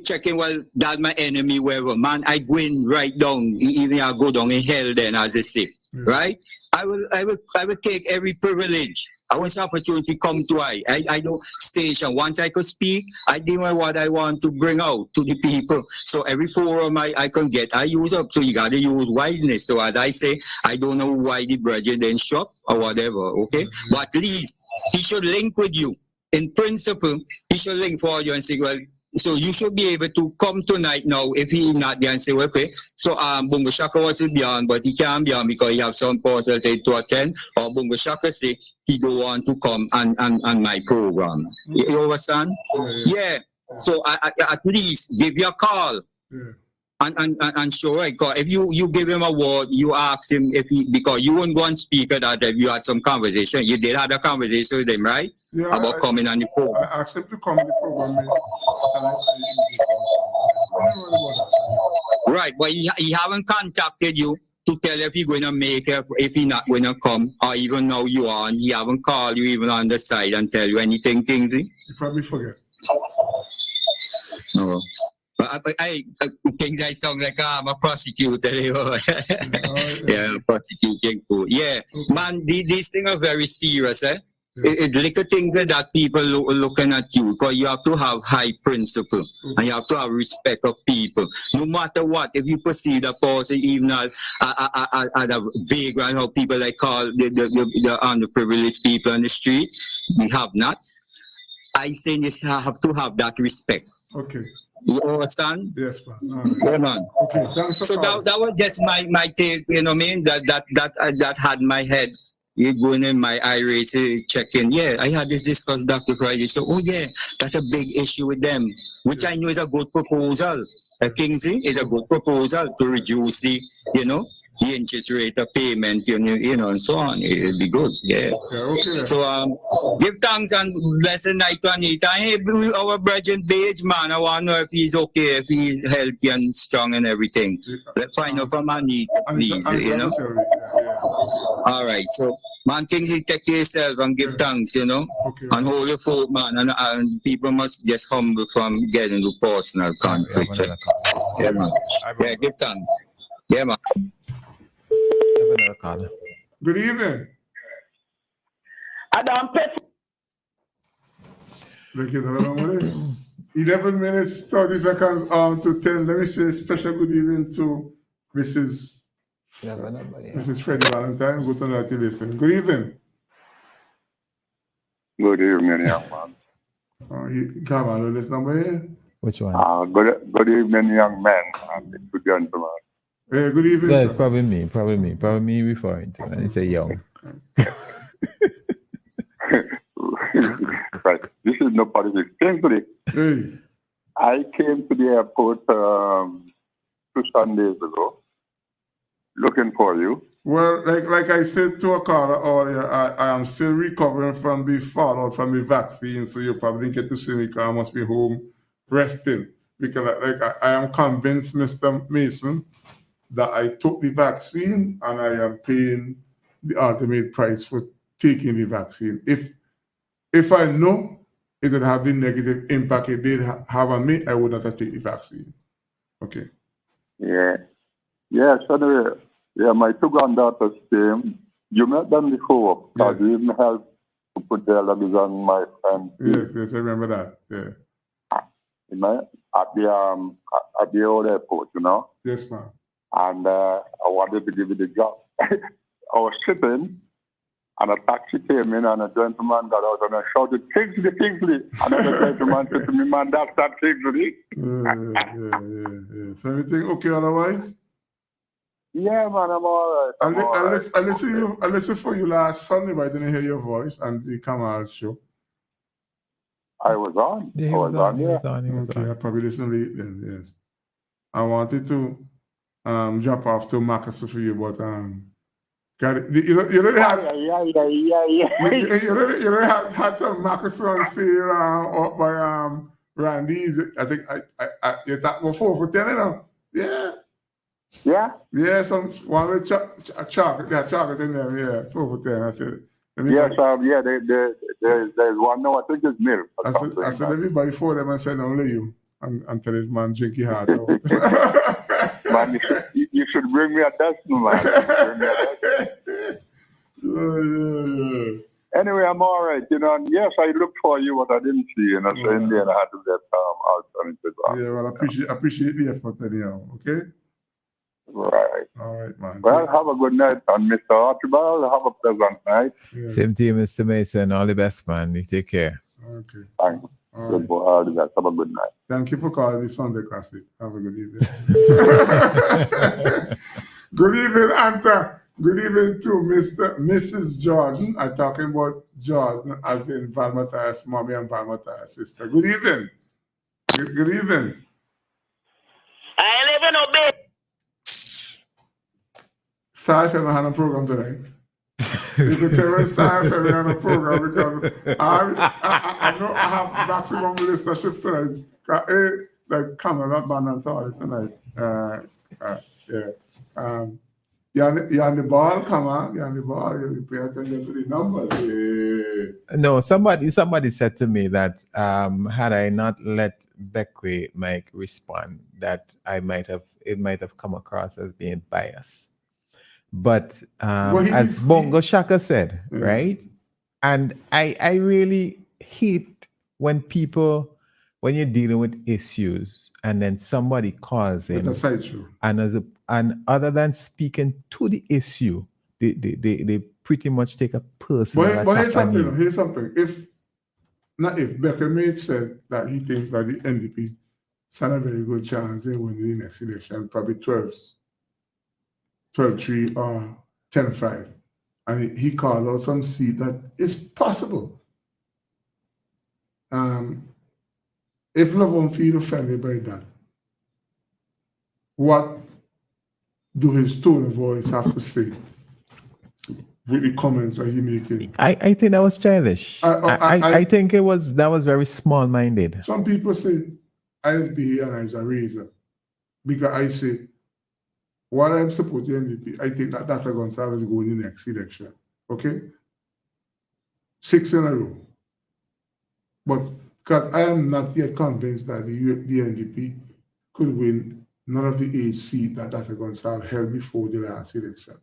checking, well, that's my enemy, wherever, man, I go in right down, even I go down in hell then, as they say, right? I will take every privilege. I want this opportunity come to I don't station. Once I could speak, I do what I want to bring out to the people. So every forum I can get, I use up. So you got to use wiseness. So as I say, I don't know why the brethren then shop or whatever, okay? But at least he should link with you. In principle, he should link for you and say, well, so you should be able to come tonight now if he not there and say, well, okay, so Bongo Shaka was to be on, but he can't be on because he have some person to attend, or Bongo Shaka say he don't want to come on my program. You understand? Yeah. So I at least give you a call. And sure, right? Cause if you give him a word, you ask him if he, because you won't go and speak at that if you had some conversation. You did have a conversation with him, right? Yeah, about coming on the program. I asked him to come on the program. Right, but he haven't contacted you to tell if he's going to make it, if he's not going to come, or even now you are, and he haven't called you even on the side and tell you anything, Kingsley? You probably forget. No. I think that sounds like I'm a prosecutor. Yeah, prosecuting. Yeah, man, these things are very serious, eh? It's little things that people looking at you, because you have to have high principle and you have to have respect of people. No matter what, if you perceive that person, even as a vagrant, how people like call the underprivileged people on the street, we have not. I say you have to have that respect. Okay. You understand? Yes, man. Right. Yeah, man. Okay, thanks for so that was just my take, you know what I mean? That had my head. You going in my iRace checking. Yeah, I had this discussion Dr. Friday. So, oh yeah, that's a big issue with them. which I know is a good proposal. Kingsley is a good proposal to reduce the, the interest rate of payment, and so on. It'll be good, yeah. Okay. So give thanks and blessed night to Anita. Hey, our brother Beige, man, I want to know if he's okay, if he's healthy and strong and everything. Let's find out from Anita, please, Yeah. All right, so man, Kingsley, take care of yourself and give thanks, and hold your fort, man, and people must just humble from getting to personal conflict. Yeah, man. Yeah, give thanks. Yeah, man. Good evening. Adam Pet. 11 minutes, 30 seconds to 10. Let me say a special good evening to Mrs. Freddie Valentine. Good to know you listen. Good evening. Good evening, young man. Come on, this number here. Which one? Good evening, young man and good gentlemen. Hey, good evening. Yeah, it's probably me referring to when you say young. Right. This is no politics. Simply, I came to the airport 2 Sundays ago looking for you. Well, like I said to a caller earlier, I am still recovering from the fallout from the vaccine, so you probably didn't get to see me because I must be home resting. Because I am convinced, Mr. Mason, that I took the vaccine and I am paying the ultimate price for taking the vaccine. If I know it would have the negative impact it did have on me, I would not have taken the vaccine. Okay. Yeah. Yes, anyway. Yeah, my 2 granddaughters came. You met them before. Yes. You even helped to put their luggage on my friend. Yes, I remember that. Yeah. At the old airport, Yes, ma'am. And I wanted to give you the job. I was sitting, and a taxi came in, and a gentleman got out and I shouted, Kingsley, Kingsley. Another gentleman said to me, man, that's that Kingsley. Yeah. So everything okay otherwise? Yeah, man, I'm all right. I listened for you last Sunday, but I didn't hear your voice and the Kamal show. I was on. Yeah, he was on. Okay, I probably listened late then, yes. I wanted to jump off to Marcus for you, but you already had some Marcus on sale up by Randy's. I think you thought about 4 for 10, Yeah. Yeah? Yeah, one with chocolate in them, yeah, 4 for 10. I said, yes, there's one now, I think it's milk. I said, let me buy 4 of them and send only you until this man drink your heart out. Man, you should bring me a dozen, man. Yeah. Anyway, I'm all right, and yes, I looked for you, but I didn't see you, so in the end, I had to get alternative. Yeah, well, I appreciate the effort anyhow, okay? Right. All right, man. Well, have a good night, and Mr. Archibald, have a pleasant night. Yeah. Same to you, Mr. Mason. All the best, man. You take care. Okay. Thanks. Good boy. All the best. Have a good night. Thank you for calling the Sunday Classic. Have a good evening. Good evening, Anta. Good evening to Mrs. Jordan. I'm talking about Jordan as in Valmata's mommy and Valmata's sister. Good evening. Good evening. I live in Obey. Star FM had a program tonight. You could tell me Star FM had a program because I know I have maximum listenership tonight. Like Cameron, not band and tonight. You're on the ball, come on. You're on the ball. You pay attention to the numbers. Yeah. No, somebody said to me that had I not let Beckway Mike respond, that it might have come across as being biased. But as Bongo Shaka said, right? And I really hate when you're dealing with issues and then somebody calls in and other than speaking to the issue, they pretty much take a personal attack on you. Here's something. If Becker May said that he thinks that the NDP stand a very good chance they win the next election, probably 12-3 or 10-5. And he called out some seat that is possible. if Lovon feel offended by that, what do his tone of voice have to say with the comments that he making? I think that was childish. I think that was very small-minded. Some people say I just be here and I just a razor. Because I say, while I'm supporting NDP, I think that Dr. Gonsalves is going in the next election. Okay? 6 in a row. But because I am not yet convinced that the NDP could win none of the 8 seats that Dr. Gonsalves held before the last election.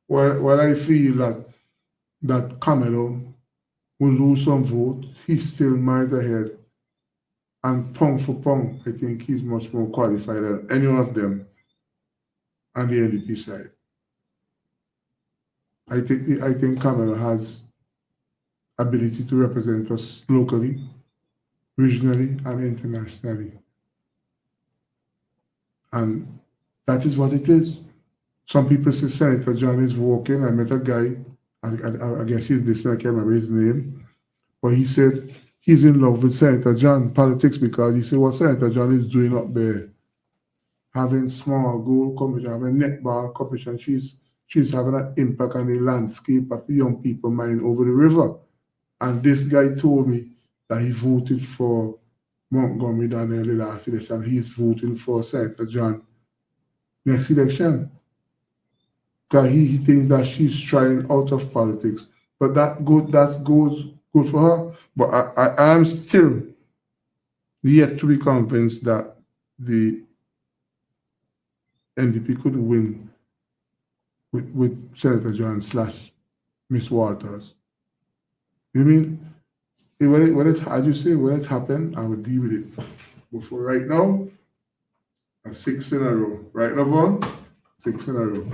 While I feel that Camelo will lose some votes, he's still miles ahead. And pound for pound, I think he's much more qualified than any one of them on the NDP side. I think Camelo has ability to represent us locally, regionally, and internationally. And that is what it is. Some people say Senator John is walking. I met a guy, I guess he's listening, I can't remember his name, but he said he's in love with Senator John politics because he said what Senator John is doing up there, having small goal competition, having netball competition, she's having an impact on the landscape of the young people mind over the river. And this guy told me that he voted for Montgomery down there in the last election. He's voting for Senator John next election. Because he thinks that she's trying out of politics. But that goes good for her. But I am still yet to be convinced that the NDP could win with Senator John / Miss Walters. You mean, when it happened, I would deal with it. But for right now, a 6 in a row. Right, Lovon? 6 in a row.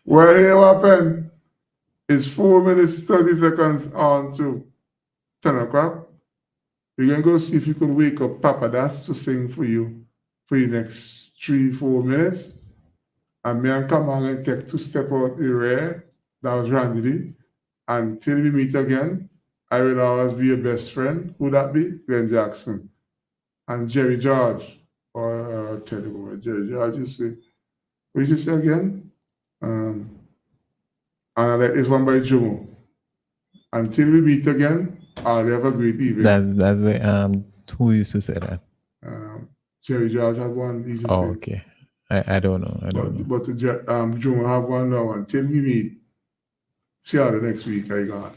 Well, here what happened? It's 4 minutes, 30 seconds on to 10 o'clock. You're going to go see if you can wake up Papa Das to sing for you for the next 3-4 minutes. And me and Kamal and take 2 step out the rear. That was Randy. Until we meet again, I will always be your best friend. Who that be? Glenn Jackson. And Jerry George. Or tell you what Jerry George you say. What did you say again? And I like this one by Jomo. Until we meet again, I'll have a great evening. That's way who used to say that? Jerry George had one. He Oh, okay. I don't know. But Jomo have one now. Until we meet. See you the next week. I got.